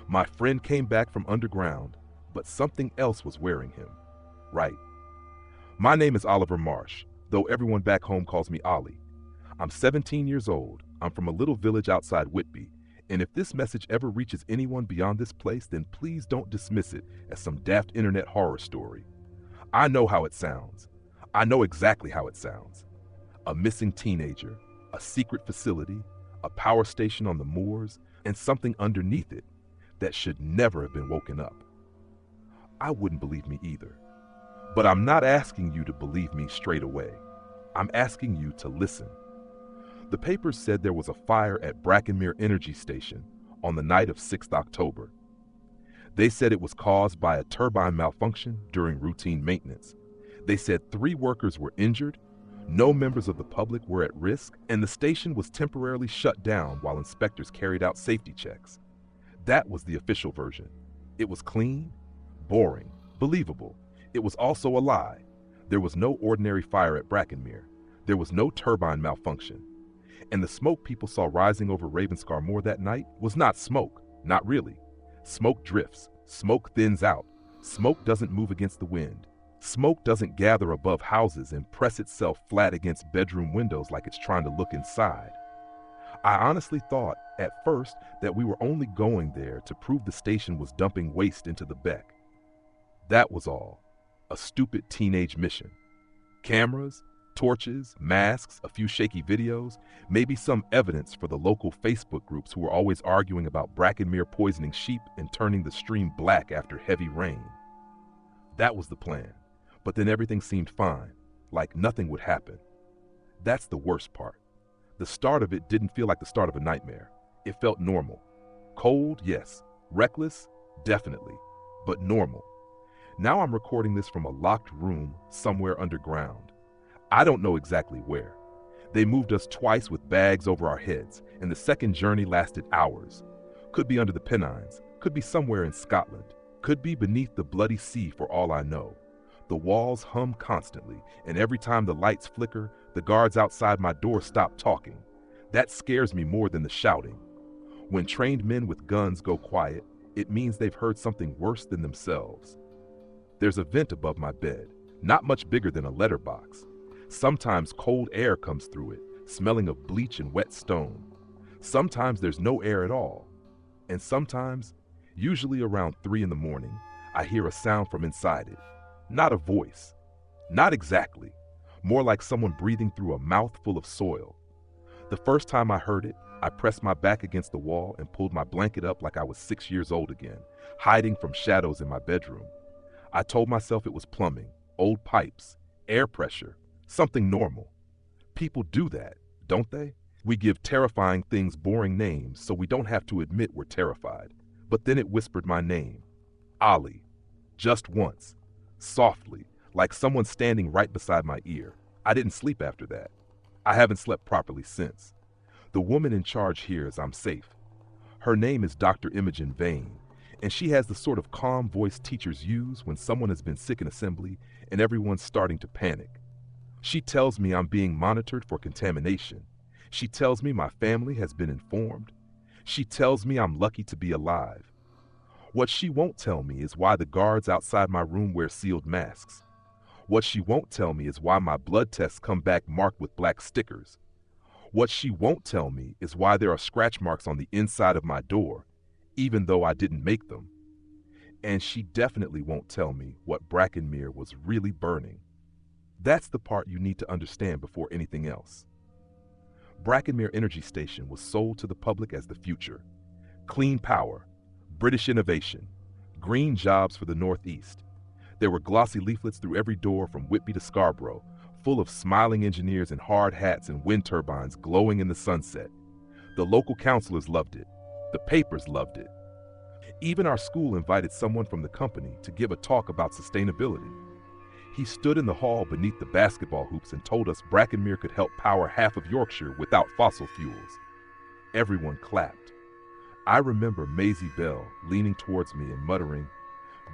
My friend came back from underground, but something else was wearing him. Right. My name is Oliver Marsh, though everyone back home calls me Ollie. I'm 17 years old. I'm from a little village outside Whitby, and if this message ever reaches anyone beyond this place, then please don't dismiss it as some daft internet horror story. I know how it sounds. I know exactly how it sounds. A missing teenager, a secret facility, a power station on the moors, and something underneath it that should never have been woken up. I wouldn't believe me either. But I'm not asking you to believe me straight away. I'm asking you to listen. The papers said there was a fire at Brackenmere Energy Station on the night of 6th October. They said it was caused by a turbine malfunction during routine maintenance. They said 3 workers were injured, no members of the public were at risk, and the station was temporarily shut down while inspectors carried out safety checks. That was the official version. It was clean, boring, believable. It was also a lie. There was no ordinary fire at Brackenmere. There was no turbine malfunction. And the smoke people saw rising over Ravenscar Moor that night was not smoke, not really. Smoke drifts, smoke thins out, smoke doesn't move against the wind. Smoke doesn't gather above houses and press itself flat against bedroom windows like it's trying to look inside. I honestly thought, at first, that we were only going there to prove the station was dumping waste into the beck. That was all. A stupid teenage mission. Cameras, torches, masks, a few shaky videos, maybe some evidence for the local Facebook groups who were always arguing about Brackenmere poisoning sheep and turning the stream black after heavy rain. That was the plan. But then everything seemed fine, like nothing would happen. That's the worst part. The start of it didn't feel like the start of a nightmare. It felt normal. Cold, yes. Reckless, definitely. But normal. Now I'm recording this from a locked room somewhere underground. I don't know exactly where. They moved us twice with bags over our heads, and the second journey lasted hours. Could be under the Pennines, could be somewhere in Scotland, could be beneath the bloody sea for all I know. The walls hum constantly, and every time the lights flicker, the guards outside my door stop talking. That scares me more than the shouting. When trained men with guns go quiet, it means they've heard something worse than themselves. There's a vent above my bed, not much bigger than a letterbox. Sometimes cold air comes through it, smelling of bleach and wet stone. Sometimes there's no air at all. And sometimes, usually around 3 in the morning, I hear a sound from inside it. Not a voice. Not exactly. More like someone breathing through a mouthful of soil. The first time I heard it, I pressed my back against the wall and pulled my blanket up like I was 6 years old again, hiding from shadows in my bedroom. I told myself it was plumbing, old pipes, air pressure, something normal. People do that, don't they? We give terrifying things boring names so we don't have to admit we're terrified. But then it whispered my name. Ollie. Just once. Softly, like someone standing right beside my ear. I didn't sleep after that. I haven't slept properly since. The woman in charge hears I'm safe. Her name is Dr. Imogen Vane, and she has the sort of calm voice teachers use when someone has been sick in assembly and everyone's starting to panic. She tells me I'm being monitored for contamination. She tells me my family has been informed. She tells me I'm lucky to be alive. What she won't tell me is why the guards outside my room wear sealed masks. What she won't tell me is why my blood tests come back marked with black stickers. What she won't tell me is why there are scratch marks on the inside of my door, even though I didn't make them. And she definitely won't tell me what Brackenmere was really burning. That's the part you need to understand before anything else. Brackenmere Energy Station was sold to the public as the future. Clean power, British innovation, green jobs for the Northeast. There were glossy leaflets through every door from Whitby to Scarborough, full of smiling engineers in hard hats and wind turbines glowing in the sunset. The local councilors loved it. The papers loved it. Even our school invited someone from the company to give a talk about sustainability. He stood in the hall beneath the basketball hoops and told us Brackenmere could help power half of Yorkshire without fossil fuels. Everyone clapped. I remember Maisie Bell leaning towards me and muttering,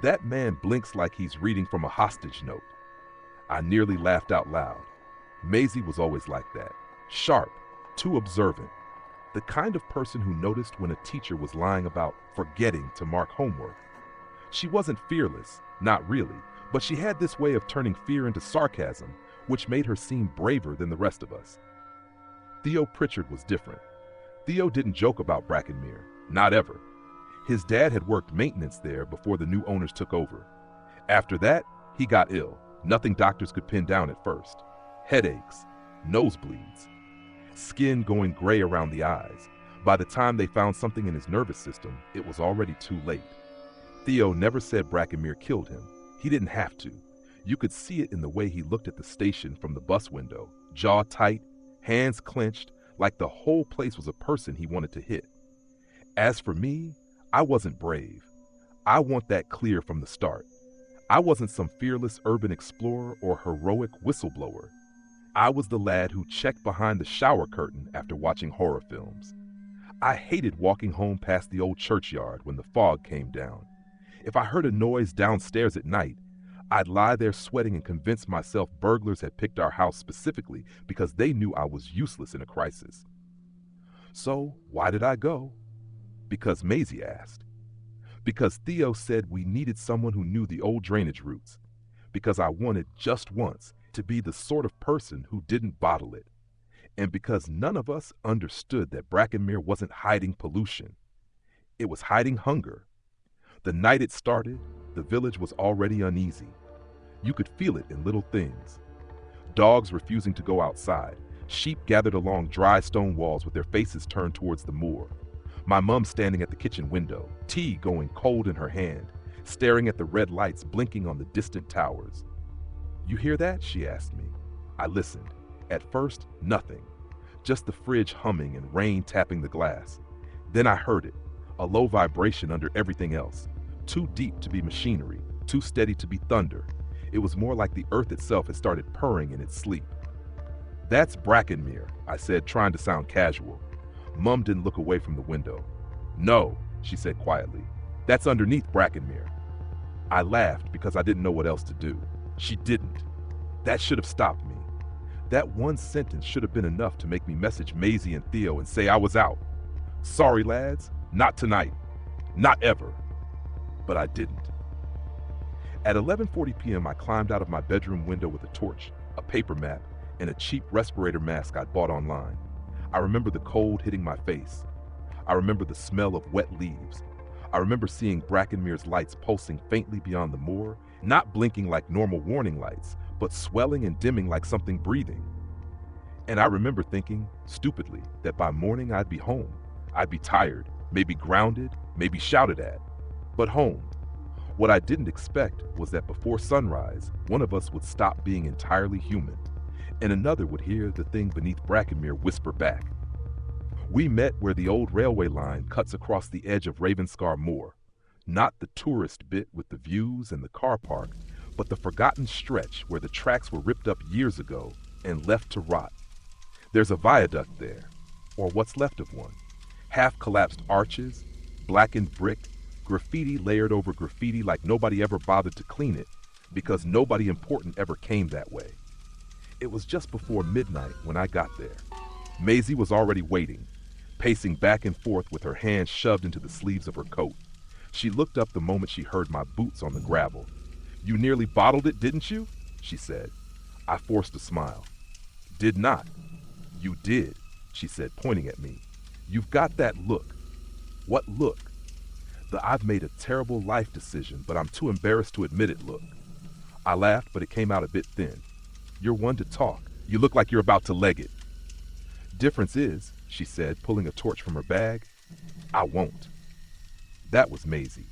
"That man blinks like he's reading from a hostage note." I nearly laughed out loud. Maisie was always like that. Sharp, too observant. The kind of person who noticed when a teacher was lying about forgetting to mark homework. She wasn't fearless, not really, but she had this way of turning fear into sarcasm, which made her seem braver than the rest of us. Theo Pritchard was different. Theo didn't joke about Brackenmere, not ever. His dad had worked maintenance there before the new owners took over. After that, he got ill, nothing doctors could pin down at first. Headaches, nosebleeds, skin going gray around the eyes. By the time they found something in his nervous system, it was already too late. Theo never said Brackenmere killed him. He didn't have to. You could see it in the way he looked at the station from the bus window, jaw tight, hands clenched, like the whole place was a person he wanted to hit. As for me, I wasn't brave. I want that clear from the start. I wasn't some fearless urban explorer or heroic whistleblower. I was the lad who checked behind the shower curtain after watching horror films. I hated walking home past the old churchyard when the fog came down. If I heard a noise downstairs at night, I'd lie there sweating and convince myself burglars had picked our house specifically because they knew I was useless in a crisis. So, why did I go? Because Maisie asked. Because Theo said we needed someone who knew the old drainage routes. Because I wanted, just once, to be the sort of person who didn't bottle it. And because none of us understood that Brackenmere wasn't hiding pollution. It was hiding hunger. The night it started, the village was already uneasy. You could feel it in little things. Dogs refusing to go outside, sheep gathered along dry stone walls with their faces turned towards the moor. My mom standing at the kitchen window, tea going cold in her hand, staring at the red lights blinking on the distant towers. "You hear that?" she asked me. I listened. At first, nothing. Just the fridge humming and rain tapping the glass. Then I heard it, a low vibration under everything else. Too deep to be machinery, too steady to be thunder. It was more like the earth itself had started purring in its sleep. "That's Brackenmere," I said, trying to sound casual. Mum didn't look away from the window. "No," she said quietly. "That's underneath Brackenmere." I laughed because I didn't know what else to do. She didn't. That should have stopped me. That one sentence should have been enough to make me message Maisie and Theo and say I was out. Sorry, lads, not tonight. Not ever. But I didn't. At 11:40 p.m., I climbed out of my bedroom window with a torch, a paper map, and a cheap respirator mask I'd bought online. I remember the cold hitting my face. I remember the smell of wet leaves. I remember seeing Brackenmere's lights pulsing faintly beyond the moor, not blinking like normal warning lights, but swelling and dimming like something breathing. And I remember thinking, stupidly, that by morning I'd be home. I'd be tired, maybe grounded, maybe shouted at, but home. What I didn't expect was that before sunrise, one of us would stop being entirely human, and another would hear the thing beneath Brackenmere whisper back. We met where the old railway line cuts across the edge of Ravenscar Moor, not the tourist bit with the views and the car park, but the forgotten stretch where the tracks were ripped up years ago and left to rot. There's a viaduct there, or what's left of one. Half-collapsed arches, blackened brick, graffiti layered over graffiti like nobody ever bothered to clean it, because nobody important ever came that way. It was just before midnight when I got there. Maisie was already waiting, pacing back and forth with her hands shoved into the sleeves of her coat. She looked up the moment she heard my boots on the gravel. "You nearly bottled it, didn't you?" she said. I forced a smile. "Did not." "You did," she said, pointing at me. "You've got that look." "What look?" "The I've made a terrible life decision, but I'm too embarrassed to admit it look." I laughed, but it came out a bit thin. "You're one to talk. You look like you're about to leg it." "Difference is," she said, pulling a torch from her bag, "I won't." That was Maisie.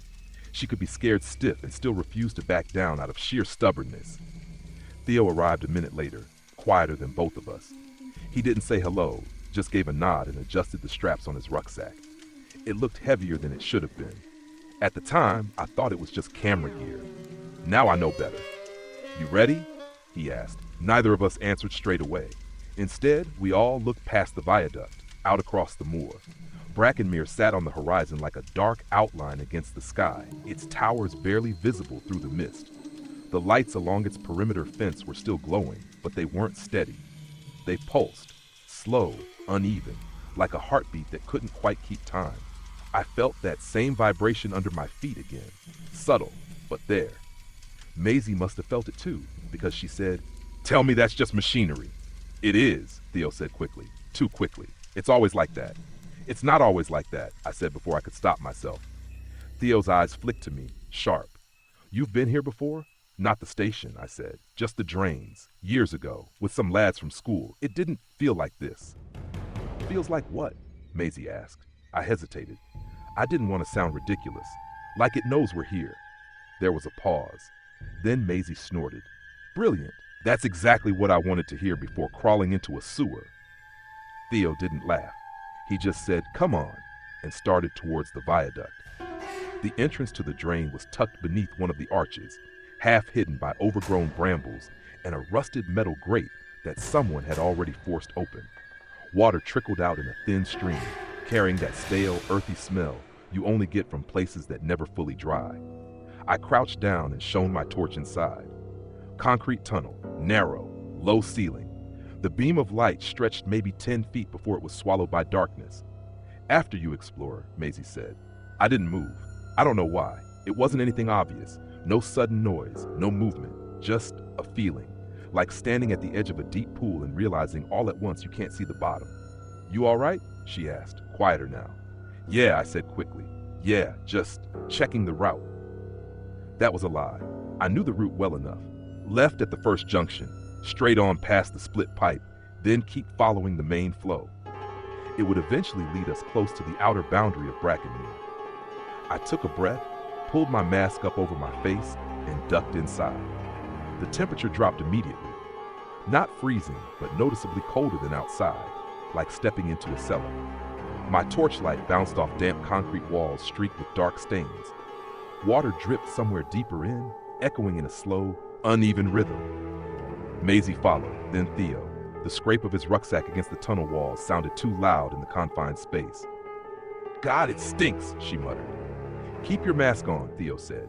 She could be scared stiff and still refuse to back down out of sheer stubbornness. Theo arrived a minute later, quieter than both of us. He didn't say hello, just gave a nod and adjusted the straps on his rucksack. It looked heavier than it should have been. At the time, I thought it was just camera gear. Now I know better. "You ready?" he asked. Neither of us answered straight away. Instead, we all looked past the viaduct, out across the moor. Brackenmere sat on the horizon like a dark outline against the sky, its towers barely visible through the mist. The lights along its perimeter fence were still glowing, but they weren't steady. They pulsed, slow, uneven, like a heartbeat that couldn't quite keep time. I felt that same vibration under my feet again, subtle, but there. Maisie must have felt it too, because she said, "Tell me that's just machinery." "It is," Theo said quickly, too quickly. "It's always like that." "It's not always like that," I said before I could stop myself. Theo's eyes flicked to me, sharp. "You've been here before?" "Not the station," I said. "Just the drains. Years ago, with some lads from school. It didn't feel like this." "Feels like what?" Maisie asked. I hesitated. I didn't want to sound ridiculous. Like it knows we're here. There was a pause. Then Maisie snorted. "Brilliant. That's exactly what I wanted to hear before crawling into a sewer." Theo didn't laugh. He just said, "Come on," and started towards the viaduct. The entrance to the drain was tucked beneath one of the arches, half hidden by overgrown brambles and a rusted metal grate that someone had already forced open. Water trickled out in a thin stream, carrying that stale, earthy smell you only get from places that never fully dry. I crouched down and shone my torch inside. Concrete tunnel, narrow, low ceiling. The beam of light stretched maybe 10 feet before it was swallowed by darkness. "After you explore," Maisie said. I didn't move. I don't know why. It wasn't anything obvious. No sudden noise, no movement, just a feeling. Like standing at the edge of a deep pool and realizing all at once you can't see the bottom. "You all right?" she asked, quieter now. "Yeah," I said quickly. "Yeah, just checking the route." That was a lie. I knew the route well enough. Left at the first junction, straight on past the split pipe, then keep following the main flow. It would eventually lead us close to the outer boundary of Brackenmere. I took a breath, pulled my mask up over my face, and ducked inside. The temperature dropped immediately. Not freezing, but noticeably colder than outside, like stepping into a cellar. My torchlight bounced off damp concrete walls streaked with dark stains. Water dripped somewhere deeper in, echoing in a slow, uneven rhythm. Maisie followed, then Theo. The scrape of his rucksack against the tunnel walls sounded too loud in the confined space. "God, it stinks," she muttered. "Keep your mask on," Theo said.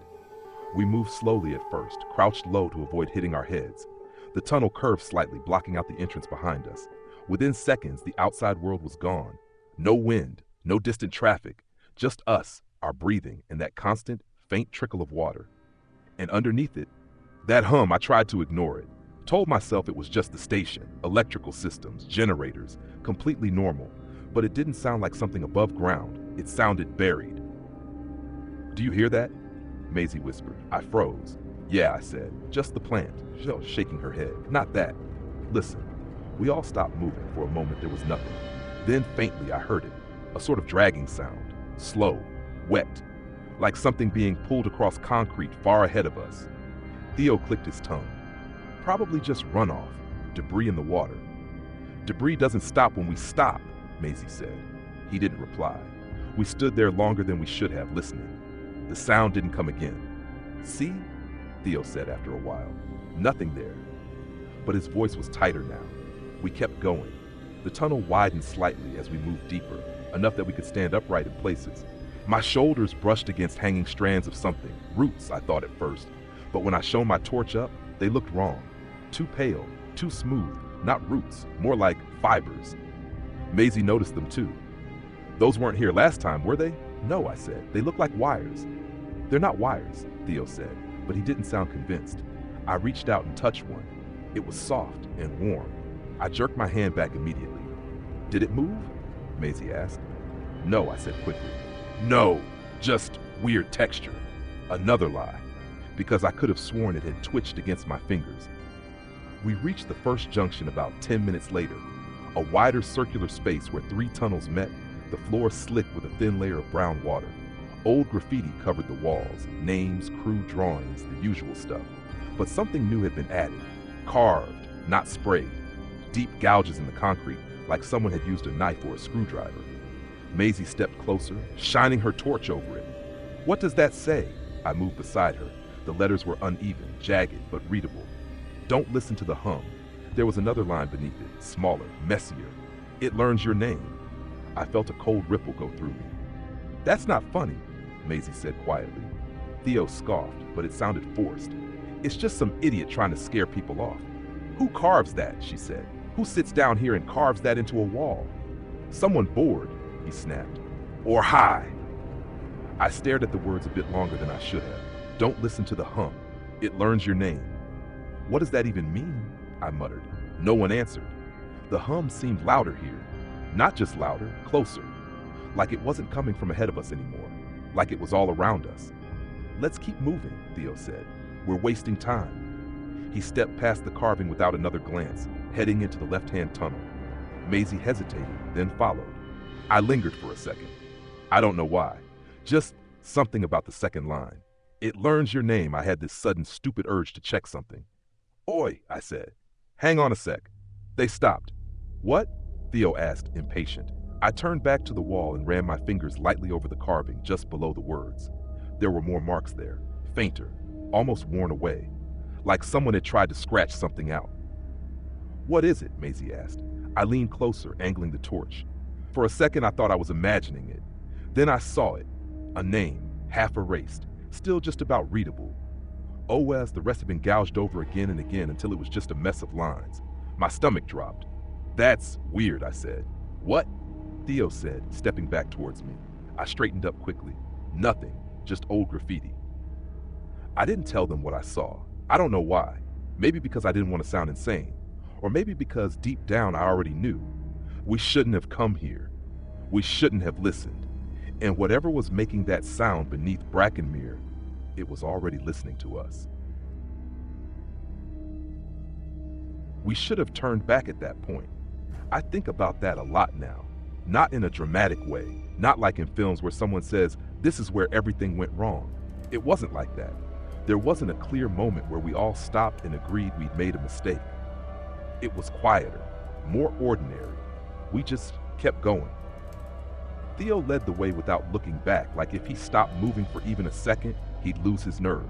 We moved slowly at first, crouched low to avoid hitting our heads. The tunnel curved slightly, blocking out the entrance behind us. Within seconds, the outside world was gone. No wind, no distant traffic, just us, our breathing, and that constant, faint trickle of water. And underneath it, that hum, I tried to ignore it. Told myself it was just the station, electrical systems, generators, completely normal. But it didn't sound like something above ground. It sounded buried. "Do you hear that?" Maisie whispered. I froze. "Yeah," I said. "Just the plant." She was shaking her head. "Not that." "Listen." We all stopped moving. For a moment there was nothing. Then faintly I heard it. A sort of dragging sound. Slow. Wet. Like something being pulled across concrete far ahead of us. Theo clicked his tongue. "Probably just runoff. Debris in the water." "Debris doesn't stop when we stop," Maisie said. He didn't reply. We stood there longer than we should have, listening. The sound didn't come again. "See?" Theo said after a while. "Nothing there." But his voice was tighter now. We kept going. The tunnel widened slightly as we moved deeper, enough that we could stand upright in places. My shoulders brushed against hanging strands of something. Roots, I thought at first. But when I shone my torch up, they looked wrong. Too pale, too smooth, not roots, more like fibers. Maisie noticed them too. "Those weren't here last time, were they?" "No," I said. "They look like wires." "They're not wires," Theo said, but he didn't sound convinced. I reached out and touched one. It was soft and warm. I jerked my hand back immediately. "Did it move?" Maisie asked. "No," I said quickly. "No, just weird texture." Another lie, because I could have sworn it had twitched against my fingers. We reached the first junction about 10 minutes later, a wider circular space where 3 tunnels met, the floor slick with a thin layer of brown water. Old graffiti covered the walls, names, crude drawings, the usual stuff. But something new had been added, carved, not sprayed. Deep gouges in the concrete, like someone had used a knife or a screwdriver. Maisie stepped closer, shining her torch over it. "What does that say?" I moved beside her. The letters were uneven, jagged, but readable. "Don't listen to the hum." There was another line beneath it, smaller, messier. "It learns your name." I felt a cold ripple go through me. "That's not funny," Maisie said quietly. Theo scoffed, but it sounded forced. "It's just some idiot trying to scare people off." "Who carves that?" she said. "Who sits down here and carves that into a wall?" Someone bored, he snapped. Or high. I stared at the words a bit longer than I should have. Don't listen to the hum. It learns your name. What does that even mean? I muttered. No one answered. The hum seemed louder here. Not just louder, closer. Like it wasn't coming from ahead of us anymore. Like it was all around us. Let's keep moving, Theo said. We're wasting time. He stepped past the carving without another glance, heading into the left-hand tunnel. Maisie hesitated, then followed. I lingered for a second. I don't know why. Just something about the second line. It learns your name. I had this sudden stupid urge to check something. Oi, I said. Hang on a sec. They stopped. What? Theo asked, impatient. I turned back to the wall and ran my fingers lightly over the carving just below the words. There were more marks there, fainter, almost worn away, like someone had tried to scratch something out. What is it? Maisie asked. I leaned closer, angling the torch. For a second I thought I was imagining it. Then I saw it. A name, half erased, still just about readable. OS, the rest had been gouged over again and again until it was just a mess of lines. My stomach dropped. That's weird, I said. What? Theo said, stepping back towards me. I straightened up quickly. Nothing, just old graffiti. I didn't tell them what I saw. I don't know why. Maybe because I didn't want to sound insane. Or maybe because deep down I already knew. We shouldn't have come here. We shouldn't have listened. And whatever was making that sound beneath Brackenmere, it was already listening to us. We should have turned back at that point. I think about that a lot now. Not in a dramatic way, not like in films where someone says, this is where everything went wrong. It wasn't like that. There wasn't a clear moment where we all stopped and agreed we'd made a mistake. It was quieter, more ordinary. We just kept going. Theo led the way without looking back, like if he stopped moving for even a second, he'd lose his nerve.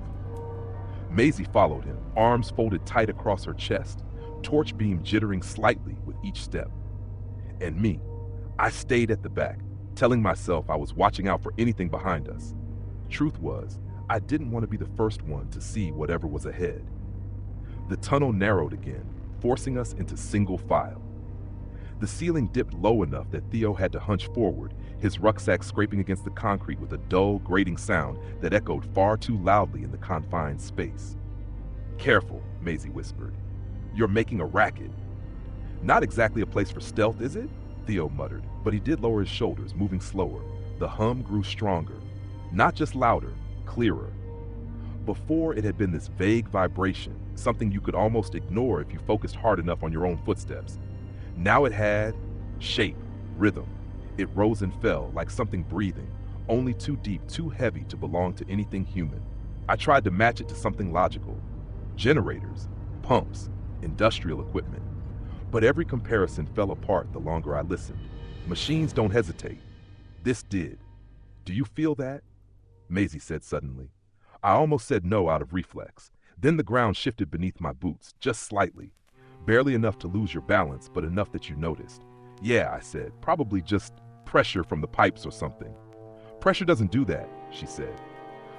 Maisie followed him, arms folded tight across her chest, torch beam jittering slightly with each step. And me, I stayed at the back, telling myself I was watching out for anything behind us. Truth was, I didn't want to be the first one to see whatever was ahead. The tunnel narrowed again, forcing us into single file. The ceiling dipped low enough that Theo had to hunch forward, his rucksack scraping against the concrete with a dull, grating sound that echoed far too loudly in the confined space. Careful, Maisie whispered. You're making a racket. Not exactly a place for stealth, is it? Theo muttered, but he did lower his shoulders, moving slower. The hum grew stronger. Not just louder, clearer. Before, it had been this vague vibration, something you could almost ignore if you focused hard enough on your own footsteps. Now it had shape, rhythm. It rose and fell like something breathing, only too deep, too heavy to belong to anything human. I tried to match it to something logical. Generators, pumps, industrial equipment. But every comparison fell apart the longer I listened. Machines don't hesitate. This did. Do you feel that? Maisie said suddenly. I almost said no out of reflex. Then the ground shifted beneath my boots, just slightly. Barely enough to lose your balance, but enough that you noticed. Yeah, I said, probably just pressure from the pipes or something. Pressure doesn't do that, she said.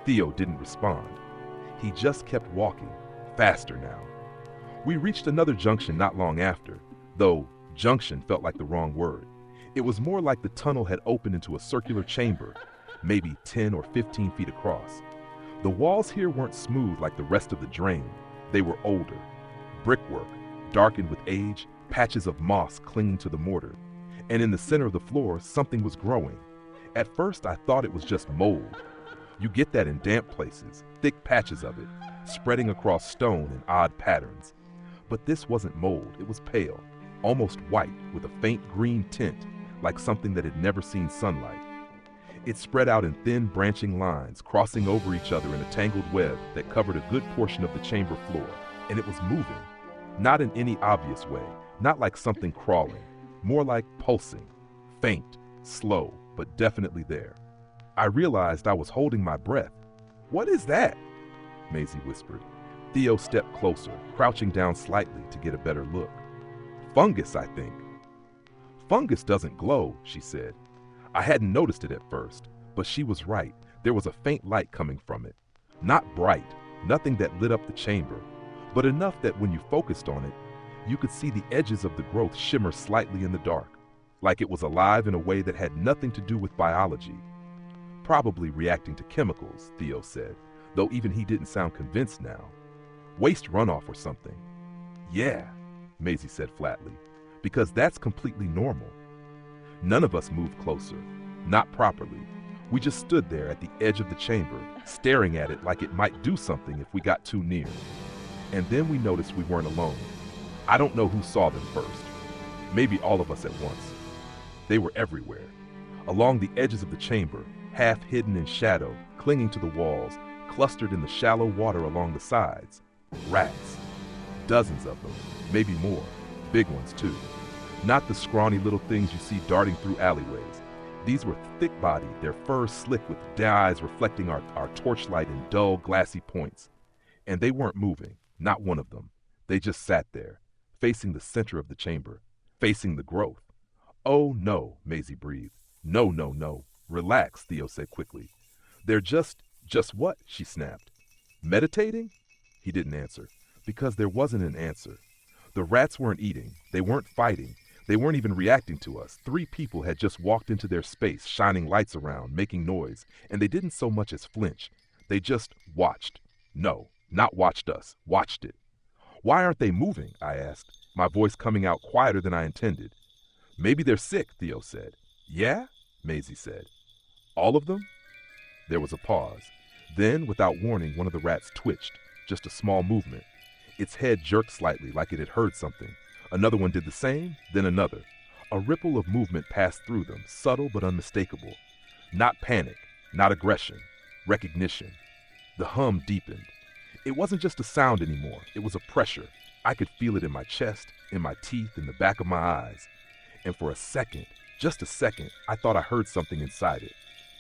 Theo didn't respond. He just kept walking, faster now. We reached another junction not long after, though junction felt like the wrong word. It was more like the tunnel had opened into a circular chamber, maybe 10 or 15 feet across. The walls here weren't smooth like the rest of the drain. They were older. Brickwork, darkened with age, patches of moss clinging to the mortar. And in the center of the floor, something was growing. At first, I thought it was just mold. You get that in damp places, thick patches of it, spreading across stone in odd patterns. But this wasn't mold, it was pale, almost white, with a faint green tint, like something that had never seen sunlight. It spread out in thin branching lines, crossing over each other in a tangled web that covered a good portion of the chamber floor, and it was moving. Not in any obvious way, not like something crawling, more like pulsing, faint, slow, but definitely there. I realized I was holding my breath. What is that? Maisie whispered. Theo stepped closer, crouching down slightly to get a better look. Fungus, I think. Fungus doesn't glow, she said. I hadn't noticed it at first, but she was right. There was a faint light coming from it. Not bright, nothing that lit up the chamber, but enough that when you focused on it, you could see the edges of the growth shimmer slightly in the dark. like it was alive in a way that had nothing to do with biology. Probably reacting to chemicals, Theo said, though even he didn't sound convinced now. Waste runoff or something. Yeah, Maisie said flatly, because that's completely normal. None of us moved closer, not properly. We just stood there at the edge of the chamber, staring at it like it might do something if we got too near. And then we noticed we weren't alone. I don't know who saw them first. Maybe all of us at once. They were everywhere. Along the edges of the chamber, half hidden in shadow, clinging to the walls, clustered in the shallow water along the sides. Rats. Dozens of them, maybe more. Big ones too. Not the scrawny little things you see darting through alleyways. These were thick-bodied, their fur slick with dyes reflecting our torchlight in dull, glassy points. And they weren't moving, not one of them. They just sat there, facing the center of the chamber, facing the growth. Oh no, Maisie breathed. No, no, no. Relax, Theo said quickly. They're just what? She snapped. Meditating? He didn't answer, because there wasn't an answer. The rats weren't eating. They weren't fighting. They weren't even reacting to us. 3 people had just walked into their space, shining lights around, making noise, and they didn't so much as flinch. They just watched. No, not watched us. Watched it. Why aren't they moving? I asked, my voice coming out quieter than I intended. Maybe they're sick, Theo said. Yeah? Maisie said. All of them? There was a pause. Then, without warning, one of the rats twitched, just a small movement. Its head jerked slightly, like it had heard something. Another one did the same, then another. A ripple of movement passed through them, subtle but unmistakable. Not panic, not aggression, recognition. The hum deepened. It wasn't just a sound anymore, it was a pressure. I could feel it in my chest, in my teeth, in the back of my eyes. And for a second, just a second, I thought I heard something inside it.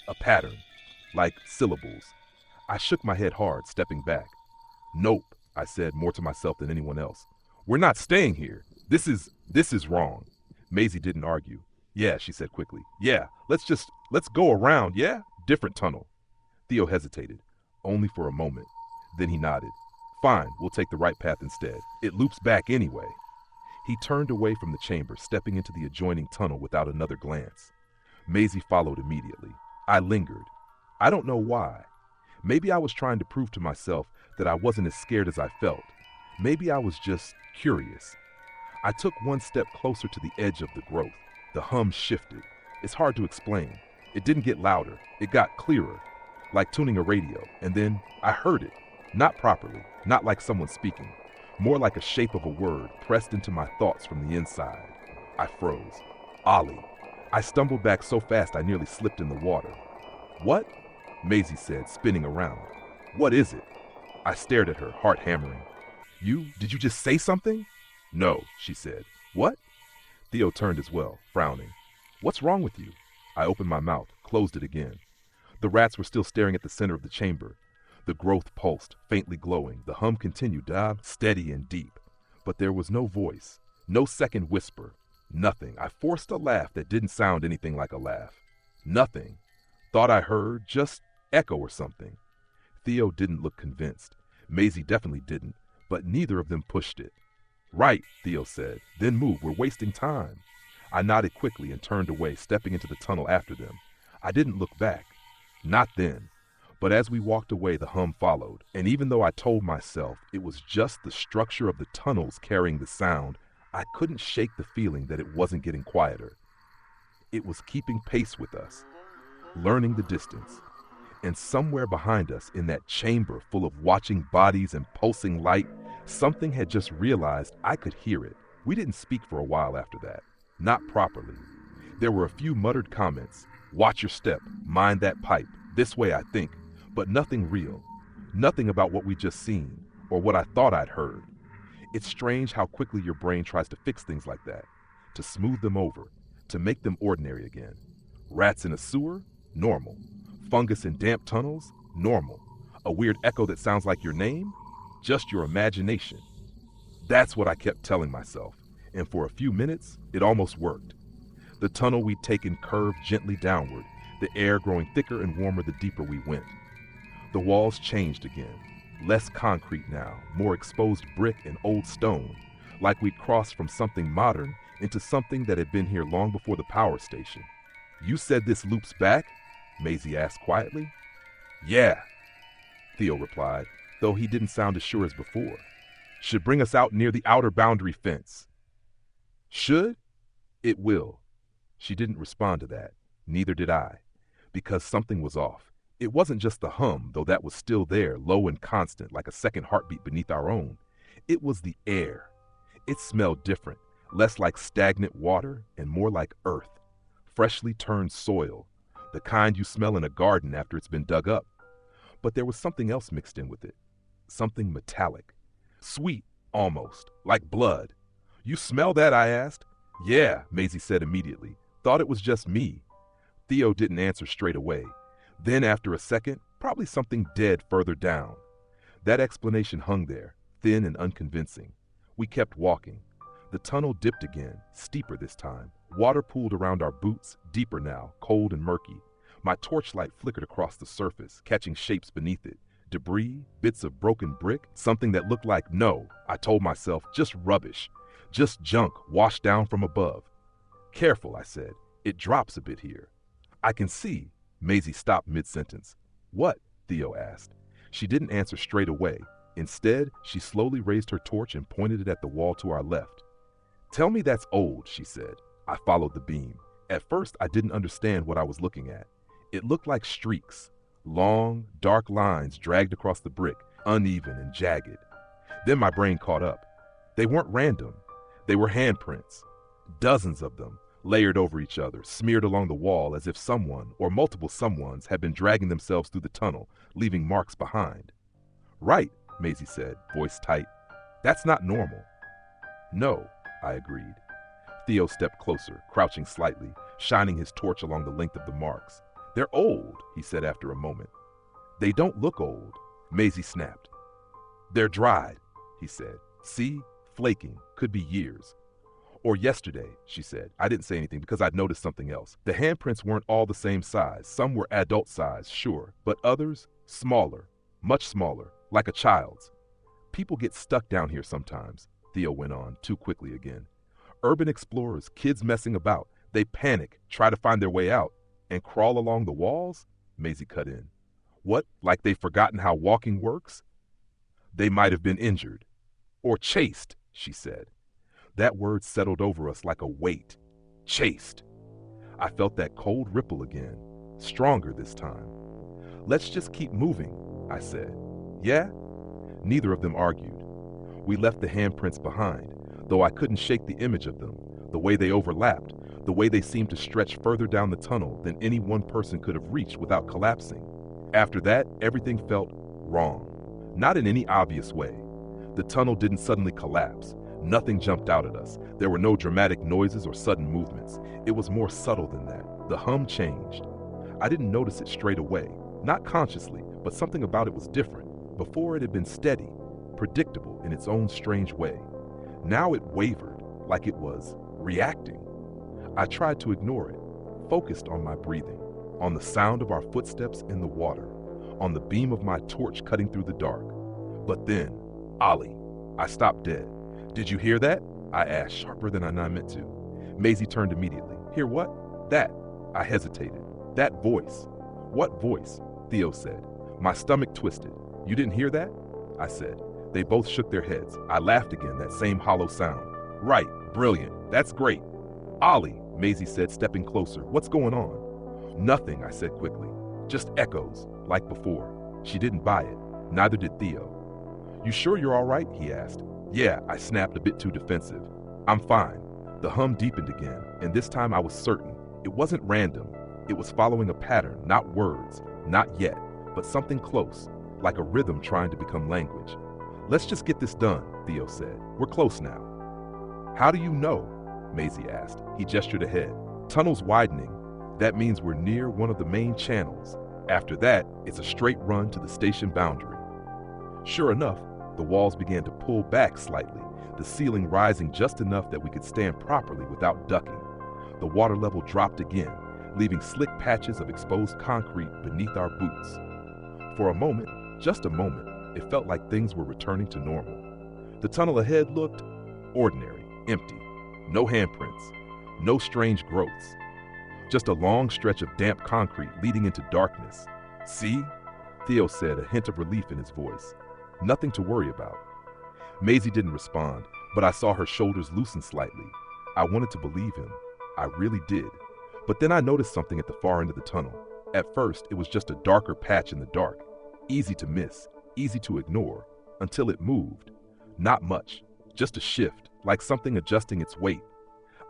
A pattern, like syllables. I shook my head hard, stepping back. Nope, I said, more to myself than anyone else. We're not staying here. This is wrong. Maisie didn't argue. Yeah, she said quickly. Yeah, let's go around, yeah? Different tunnel. Theo hesitated, only for a moment. Then he nodded. Fine, we'll take the right path instead. It loops back anyway. He turned away from the chamber, stepping into the adjoining tunnel without another glance. Maisie followed immediately. I lingered. I don't know why. Maybe I was trying to prove to myself that I wasn't as scared as I felt. Maybe I was just curious. I took one step closer to the edge of the growth. The hum shifted. It's hard to explain. It didn't get louder. It got clearer, like tuning a radio. And then I heard it. Not properly, not like someone speaking. More like a shape of a word pressed into my thoughts from the inside. I froze. Ollie. I stumbled back so fast I nearly slipped in the water. What? Maisie said, spinning around. What is it? I stared at her, heart hammering. Did you just say something? No, she said. What? Theo turned as well, frowning. What's wrong with you? I opened my mouth, closed it again. The rats were still staring at the center of the chamber. The growth pulsed, faintly glowing. The hum continued, steady and deep. But there was no voice, no second whisper, nothing. I forced a laugh that didn't sound anything like a laugh. Nothing. Thought I heard just echo or something. Theo didn't look convinced. Maisie definitely didn't, but neither of them pushed it. Right, Theo said. Then move, we're wasting time. I nodded quickly and turned away, stepping into the tunnel after them. I didn't look back. Not then. But as we walked away, the hum followed. And even though I told myself it was just the structure of the tunnels carrying the sound, I couldn't shake the feeling that it wasn't getting quieter. It was keeping pace with us, learning the distance. And somewhere behind us, in that chamber full of watching bodies and pulsing light, something had just realized I could hear it. We didn't speak for a while after that. Not properly. There were a few muttered comments. Watch your step. Mind that pipe. This way, I think. But nothing real. Nothing about what we just seen, or what I thought I'd heard. It's strange how quickly your brain tries to fix things like that. To smooth them over. To make them ordinary again. Rats in a sewer? Normal. Fungus in damp tunnels? Normal. A weird echo that sounds like your name? Just your imagination. That's what I kept telling myself, and for a few minutes, it almost worked. The tunnel we'd taken curved gently downward, the air growing thicker and warmer the deeper we went. The walls changed again, less concrete now, more exposed brick and old stone, like we'd crossed from something modern into something that had been here long before the power station. You said this loops back? Maisie asked quietly. Yeah, Theo replied, though he didn't sound as sure as before. Should bring us out near the outer boundary fence. Should? It will. She didn't respond to that. Neither did I. Because something was off. It wasn't just the hum, though that was still there, low and constant, like a second heartbeat beneath our own. It was the air. It smelled different, less like stagnant water and more like earth. Freshly turned soil, the kind you smell in a garden after it's been dug up. But there was something else mixed in with it. Something metallic. Sweet, almost, like blood. You smell that? I asked. Yeah, Maisie said immediately. Thought it was just me. Theo didn't answer straight away. Then after a second, probably something dead further down. That explanation hung there, thin and unconvincing. We kept walking. The tunnel dipped again, steeper this time. Water pooled around our boots, deeper now, cold and murky. My torchlight flickered across the surface, catching shapes beneath it. Debris, bits of broken brick, something that looked like, no, I told myself, just rubbish. Just junk washed down from above. Careful, I said. It drops a bit here. I can see. Maisie stopped mid-sentence. What? Theo asked. She didn't answer straight away. Instead, she slowly raised her torch and pointed it at the wall to our left. Tell me that's old, she said. I followed the beam. At first, I didn't understand what I was looking at. It looked like streaks. Long, dark lines dragged across the brick, uneven and jagged. Then my brain caught up. They weren't random. They were handprints. Dozens of them, layered over each other, smeared along the wall as if someone, or multiple someones, had been dragging themselves through the tunnel, leaving marks behind. Right, Maisie said, voice tight. That's not normal. No, I agreed. Theo stepped closer, crouching slightly, shining his torch along the length of the marks. They're old, he said after a moment. They don't look old, Maisie snapped. They're dried, he said. See? Flaking. Could be years. Or yesterday, she said. I didn't say anything because I'd noticed something else. The handprints weren't all the same size. Some were adult size, sure, but others, smaller, much smaller, like a child's. People get stuck down here sometimes, Theo went on, too quickly again. Urban explorers, kids messing about. They panic, try to find their way out, and crawl along the walls? Maisie cut in. What, like they've forgotten how walking works? They might have been injured. Or chased, she said. That word settled over us like a weight. Chased. I felt that cold ripple again, stronger this time. Let's just keep moving, I said. Yeah? Neither of them argued. We left the handprints behind, though I couldn't shake the image of them, the way they overlapped, the way they seemed to stretch further down the tunnel than any one person could have reached without collapsing. After that, everything felt wrong. Not in any obvious way. The tunnel didn't suddenly collapse. Nothing jumped out at us. There were no dramatic noises or sudden movements. It was more subtle than that. The hum changed. I didn't notice it straight away, not consciously, but something about it was different. Before it had been steady, predictable in its own strange way. Now it wavered, like it was reacting. I tried to ignore it, focused on my breathing, on the sound of our footsteps in the water, on the beam of my torch cutting through the dark. But then, Ollie, I stopped dead. Did you hear that? I asked, sharper than I meant to. Maisie turned immediately. Hear what? That. I hesitated. That voice. What voice? Theo said. My stomach twisted. You didn't hear that? I said. They both shook their heads. I laughed again, that same hollow sound. Right. Brilliant. That's great. Ollie, Maisie said, stepping closer. What's going on? Nothing, I said quickly. Just echoes, like before. She didn't buy it. Neither did Theo. You sure you're all right? He asked. Yeah, I snapped, a bit too defensive. I'm fine. The hum deepened again, and this time I was certain. It wasn't random. It was following a pattern, not words, not yet, but something close, like a rhythm trying to become language. Let's just get this done, Theo said. We're close now. How do you know? Maisie asked. He gestured ahead. Tunnel's widening. That means we're near one of the main channels. After that, it's a straight run to the station boundary. Sure enough, the walls began to pull back slightly, the ceiling rising just enough that we could stand properly without ducking. The water level dropped again, leaving slick patches of exposed concrete beneath our boots. For a moment, just a moment, it felt like things were returning to normal. The tunnel ahead looked ordinary, empty. No handprints, no strange growths. Just a long stretch of damp concrete leading into darkness. See? Theo said, a hint of relief in his voice. Nothing to worry about. Maisie didn't respond, but I saw her shoulders loosen slightly. I wanted to believe him. I really did. But then I noticed something at the far end of the tunnel. At first, it was just a darker patch in the dark. Easy to miss, easy to ignore, until it moved. Not much, just a shift, like something adjusting its weight.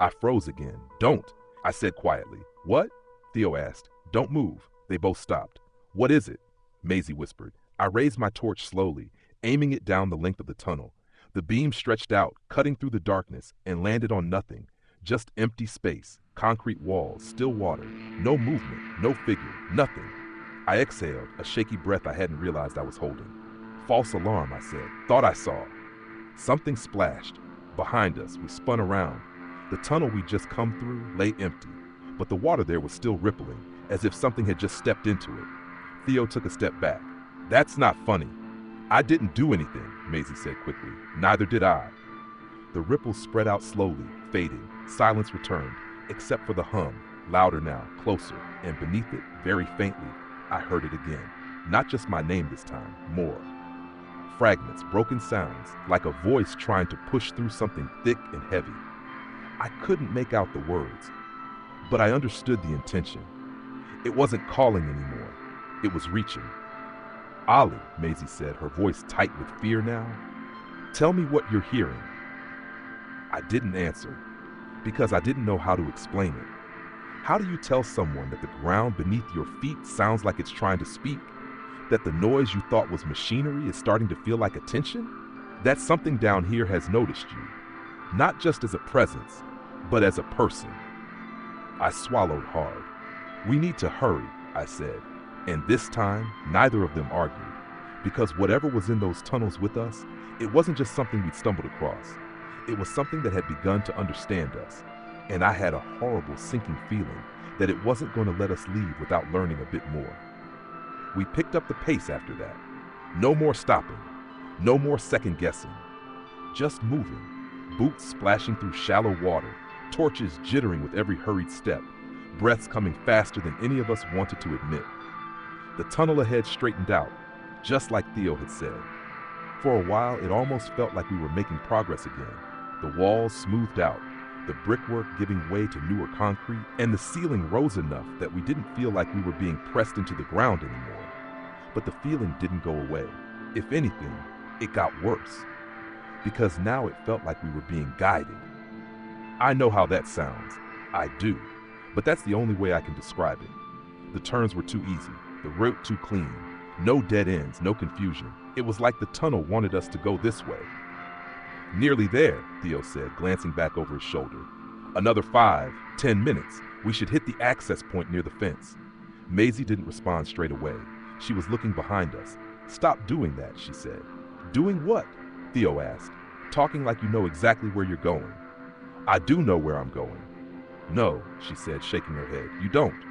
I froze again. Don't, I said quietly. What? Theo asked. Don't move. They both stopped. What is it? Maisie whispered. I raised my torch slowly, aiming it down the length of the tunnel. The beam stretched out, cutting through the darkness, and landed on nothing. Just empty space, concrete walls, still water. No movement, no figure, nothing. I exhaled, a shaky breath I hadn't realized I was holding. False alarm, I said. Thought I saw. Something splashed. Behind us, we spun around. The tunnel we'd just come through lay empty, but the water there was still rippling, as if something had just stepped into it. Theo took a step back. That's not funny. I didn't do anything, Maisie said quickly. Neither did I. The ripples spread out slowly, fading. Silence returned, except for the hum, louder now, closer, and beneath it, very faintly, I heard it again. Not just my name this time, more. Fragments, broken sounds, like a voice trying to push through something thick and heavy. I couldn't make out the words, but I understood the intention. It wasn't calling anymore. It was reaching. Ollie, Maisie said, her voice tight with fear now. Tell me what you're hearing. I didn't answer, because I didn't know how to explain it. How do you tell someone that the ground beneath your feet sounds like it's trying to speak? That the noise you thought was machinery is starting to feel like attention? That something down here has noticed you, not just as a presence, but as a person. I swallowed hard. We need to hurry, I said. And this time, neither of them argued, because whatever was in those tunnels with us, it wasn't just something we'd stumbled across. It was something that had begun to understand us, and I had a horrible sinking feeling that it wasn't going to let us leave without learning a bit more. We picked up the pace after that. No more stopping, no more second guessing, just moving, boots splashing through shallow water, torches jittering with every hurried step, breaths coming faster than any of us wanted to admit. The tunnel ahead straightened out, just like Theo had said. For a while, it almost felt like we were making progress again. The walls smoothed out, the brickwork giving way to newer concrete, and the ceiling rose enough that we didn't feel like we were being pressed into the ground anymore. But the feeling didn't go away. If anything, it got worse, because now it felt like we were being guided. I know how that sounds. I do. But that's the only way I can describe it. The turns were too easy. The route too clean. No dead ends, no confusion. It was like the tunnel wanted us to go this way. Nearly there, Theo said, glancing back over his shoulder. Another 5, 10 minutes. We should hit the access point near the fence. Maisie didn't respond straight away. She was looking behind us. Stop doing that, she said. Doing what? Theo asked, talking like you know exactly where you're going. I do know where I'm going. No, she said, shaking her head. You don't.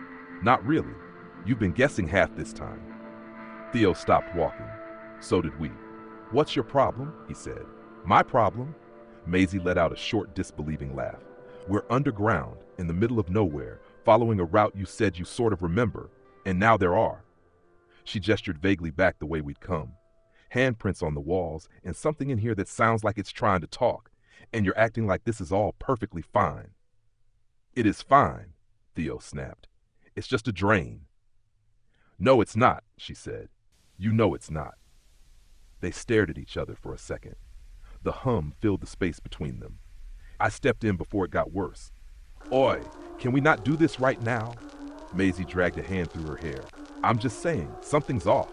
Not really. You've been guessing half this time. Theo stopped walking. So did we. What's your problem? He said. My problem? Maisie let out a short, disbelieving laugh. We're underground, in the middle of nowhere, following a route you said you sort of remember, and now there are. She gestured vaguely back the way we'd come. Handprints on the walls, and something in here that sounds like it's trying to talk, and you're acting like this is all perfectly fine. It is fine, Theo snapped. It's just a drain. No, it's not, she said. You know it's not. They stared at each other for a second. The hum filled the space between them. I stepped in before it got worse. Oi, can we not do this right now? Maisie dragged a hand through her hair. I'm just saying, something's off.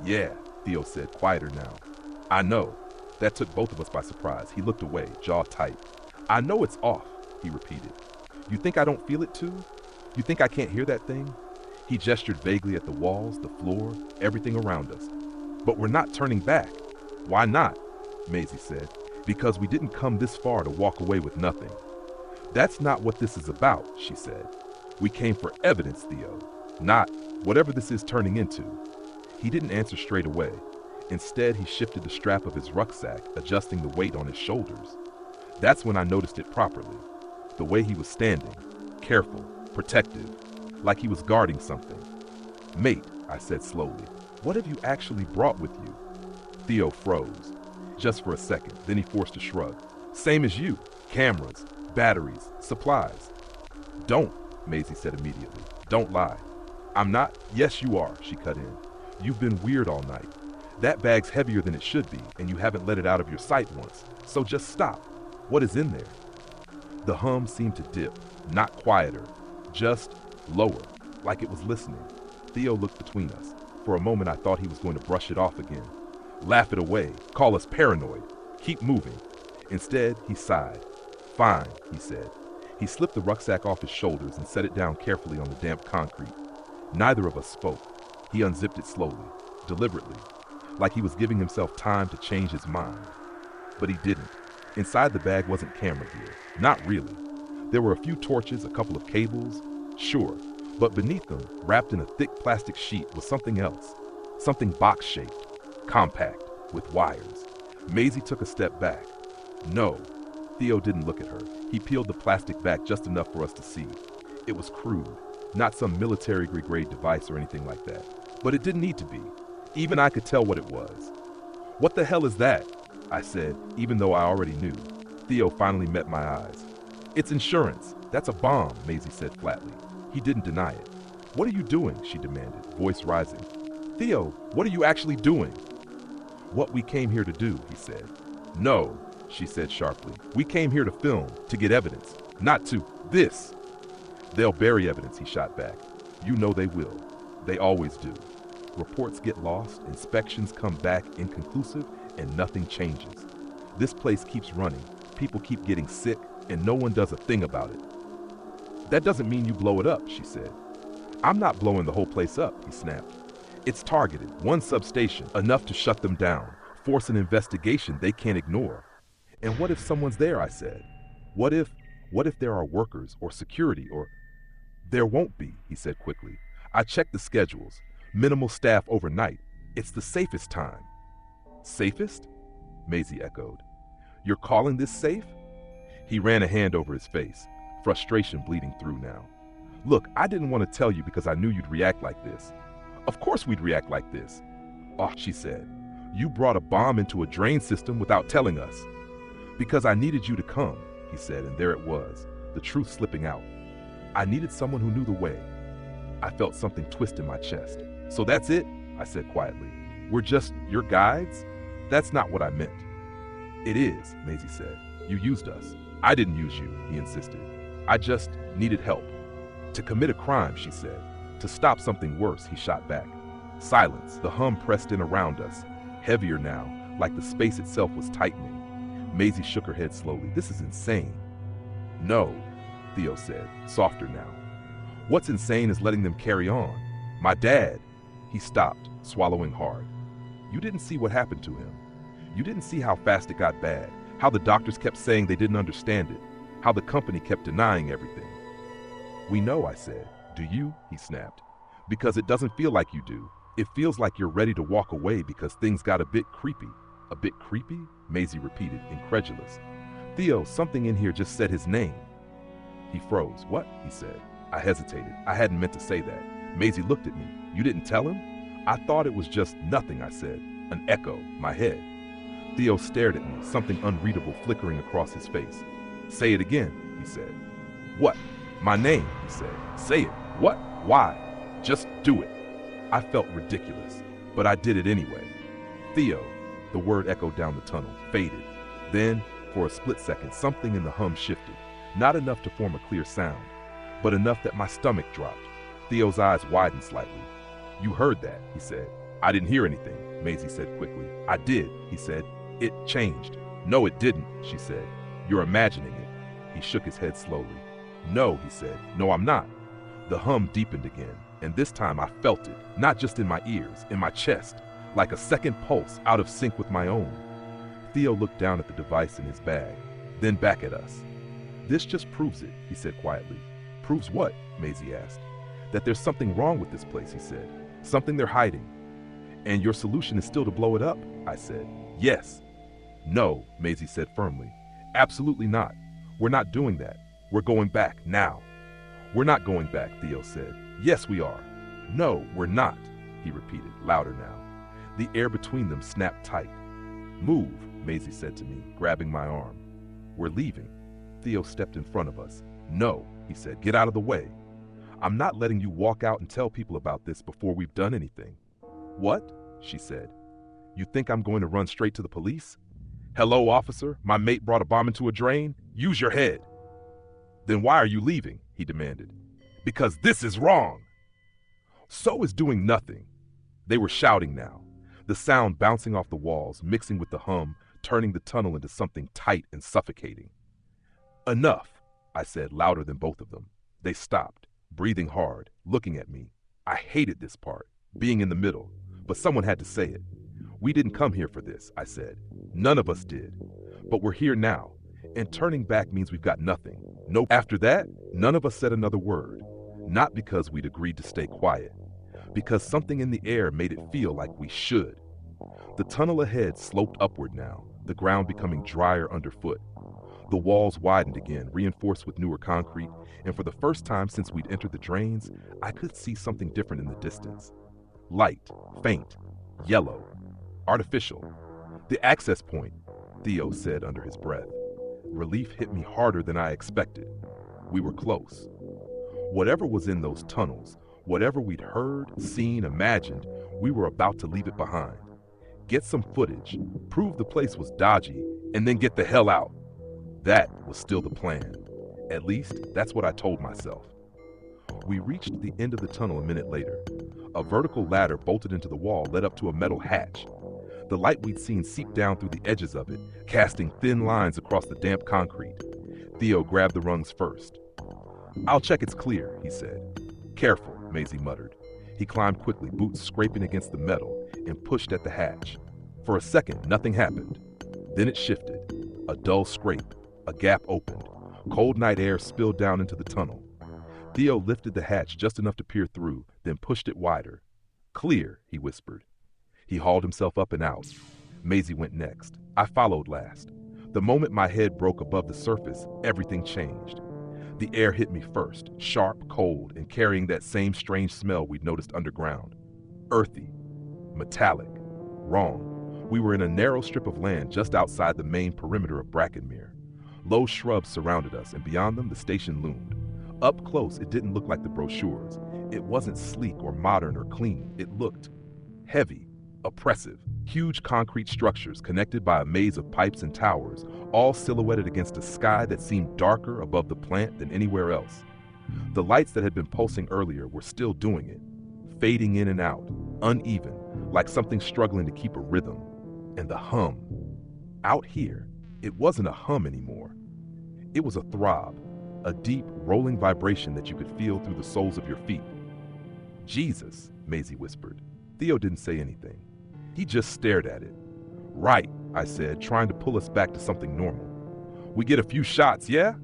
Yeah, Theo said, quieter now. I know. That took both of us by surprise. He looked away, jaw tight. I know it's off, he repeated. You think I don't feel it too? You think I can't hear that thing? He gestured vaguely at the walls, the floor, everything around us. But we're not turning back. Why not? Maisie said. Because we didn't come this far to walk away with nothing. That's not what this is about, she said. We came for evidence, Theo, not whatever this is turning into. He didn't answer straight away. Instead, he shifted the strap of his rucksack, adjusting the weight on his shoulders. That's when I noticed it properly. The way he was standing, careful, protective, like he was guarding something. "Mate," I said slowly, "what have you actually brought with you?" Theo froze, just for a second, then he forced a shrug. "Same as you. Cameras, batteries, supplies." "Don't," Maisie said immediately. "Don't lie." "I'm not." "Yes, you are," she cut in. "You've been weird all night. That bag's heavier than it should be, and you haven't let it out of your sight once. So just stop. What is in there?" The hum seemed to dip, not quieter, just lower, like it was listening. Theo looked between us. For a moment I thought he was going to brush it off again, laugh it away, call us paranoid, keep moving. Instead, he sighed. "Fine," he said. He slipped the rucksack off his shoulders and set it down carefully on the damp concrete. Neither of us spoke. He unzipped it slowly, deliberately, like he was giving himself time to change his mind. But he didn't. Inside the bag wasn't camera gear. Not really. There were a few torches, a couple of cables, sure, but beneath them, wrapped in a thick plastic sheet, was something else. Something box-shaped, compact, with wires. Maisie took a step back. "No." Theo didn't look at her. He peeled the plastic back just enough for us to see. It was crude, not some military-grade device or anything like that. But it didn't need to be. Even I could tell what it was. "What the hell is that?" I said, even though I already knew. Theo finally met my eyes. "It's insurance. That's a bomb," Maisie said flatly. He didn't deny it. "What are you doing?" she demanded, voice rising. "Theo, what are you actually doing?" "What we came here to do," he said. "No," she said sharply. "We came here to film, to get evidence, not to this." "They'll bury evidence," he shot back. "You know they will. They always do. Reports get lost, inspections come back inconclusive, and nothing changes. This place keeps running, people keep getting sick, and no one does a thing about it." "That doesn't mean you blow it up," she said. "I'm not blowing the whole place up," he snapped. "It's targeted, one substation, enough to shut them down, force an investigation they can't ignore." "And what if someone's there?" I said. What if there are workers or security or—" "There won't be," he said quickly. "I checked the schedules. Minimal staff overnight. It's the safest time." "Safest?" Maisie echoed. "You're calling this safe?" He ran a hand over his face, frustration bleeding through now. "Look, I didn't want to tell you because I knew you'd react like this." "Of course we'd react like this." "Oh," she said. "You brought a bomb into a drain system without telling us." "Because I needed you to come," he said, and there it was, the truth slipping out. "I needed someone who knew the way." I felt something twist in my chest. "So that's it?" I said quietly. "We're just your guides?" "That's not what I meant." "It is," Maisie said. "You used us." "I didn't use you," he insisted. "I just needed help." "To commit a crime," she said. "To stop something worse," he shot back. Silence. The hum pressed in around us, heavier now, like the space itself was tightening. Maisie shook her head slowly. "This is insane." "No," Theo said, softer now. "What's insane is letting them carry on. My dad—" He stopped, swallowing hard. "You didn't see what happened to him. You didn't see how fast it got bad, how the doctors kept saying they didn't understand it, how the company kept denying everything." "We know," I said. "Do you?" he snapped. "Because it doesn't feel like you do. It feels like you're ready to walk away because things got a bit creepy." "A bit creepy?" Maisie repeated, incredulous. "Theo, something in here just said his name." He froze. "What?" he said. I hesitated. I hadn't meant to say that. Maisie looked at me. "You didn't tell him?" "I thought it was just nothing," I said. "An echo, my head." Theo stared at me, something unreadable flickering across his face. "Say it again," he said. "What?" "My name," he said. "Say it." "What? Why?" "Just do it." I felt ridiculous, but I did it anyway. "Theo." The word echoed down the tunnel, faded. Then, for a split second, something in the hum shifted. Not enough to form a clear sound, but enough that my stomach dropped. Theo's eyes widened slightly. "You heard that," he said. "I didn't hear anything," Maisie said quickly. "I did," he said. "It changed." "No, it didn't," she said. "You're imagining it." He shook his head slowly. "No," he said. "No, I'm not." The hum deepened again, and this time I felt it, not just in my ears, in my chest, like a second pulse out of sync with my own. Theo looked down at the device in his bag, then back at us. "This just proves it," he said quietly. "Proves what?" Maisie asked. "That there's something wrong with this place," he said. "Something they're hiding." "And your solution is still to blow it up?" I said. "Yes." "No," Maisie said firmly. Absolutely not. We're not doing that. We're going back, now. We're not going back, Theo said. Yes, we are. No, we're not, he repeated, louder now. The air between them snapped tight. Move, Maisie said to me, grabbing my arm. We're leaving. Theo stepped in front of us. No, he said, get out of the way. I'm not letting you walk out and tell people about this before we've done anything. What? She said. You think I'm going to run straight to the police? Hello, officer, my mate brought a bomb into a drain. Use your head. Then why are you leaving? He demanded. Because this is wrong. So is doing nothing. They were shouting now, the sound bouncing off the walls, mixing with the hum, turning the tunnel into something tight and suffocating. Enough, I said, louder than both of them. They stopped, breathing hard, looking at me. I hated this part, being in the middle, but someone had to say it. We didn't come here for this, I said. None of us did. But we're here now, and turning back means we've got nothing. No. After that, none of us said another word. Not because we'd agreed to stay quiet, because something in the air made it feel like we should. The tunnel ahead sloped upward now, the ground becoming drier underfoot. The walls widened again, reinforced with newer concrete, and for the first time since we'd entered the drains, I could see something different in the distance. Light, faint, yellow, artificial. The access point, Theo said under his breath. Relief hit me harder than I expected. We were close. Whatever was in those tunnels, whatever we'd heard, seen, imagined, we were about to leave it behind. Get some footage, prove the place was dodgy, and then get the hell out. That was still the plan. At least, that's what I told myself. We reached the end of the tunnel a minute later. A vertical ladder bolted into the wall led up to a metal hatch. The light we'd seen seeped down through the edges of it, casting thin lines across the damp concrete. Theo grabbed the rungs first. I'll check it's clear, he said. Careful, Maisie muttered. He climbed quickly, boots scraping against the metal, and pushed at the hatch. For a second, nothing happened. Then it shifted. A dull scrape. A gap opened. Cold night air spilled down into the tunnel. Theo lifted the hatch just enough to peer through, then pushed it wider. Clear, he whispered. He hauled himself up and out. Maisie went next. I followed last. The moment my head broke above the surface, everything changed. The air hit me first, sharp, cold, and carrying that same strange smell we'd noticed underground. Earthy, metallic, wrong. We were in a narrow strip of land just outside the main perimeter of Brackenmere. Low shrubs surrounded us, and beyond them the station loomed. Up close, it didn't look like the brochures. It wasn't sleek or modern or clean. It looked heavy, oppressive. Huge concrete structures connected by a maze of pipes and towers, all silhouetted against a sky that seemed darker above the plant than anywhere else. The lights that had been pulsing earlier were still doing it, fading in and out, uneven, like something struggling to keep a rhythm. And the hum. Out here, it wasn't a hum anymore. It was a throb, a deep, rolling vibration that you could feel through the soles of your feet. Jesus, Maisie whispered. Theo didn't say anything. He just stared at it. Right, I said, trying to pull us back to something normal. We get a few shots, yeah?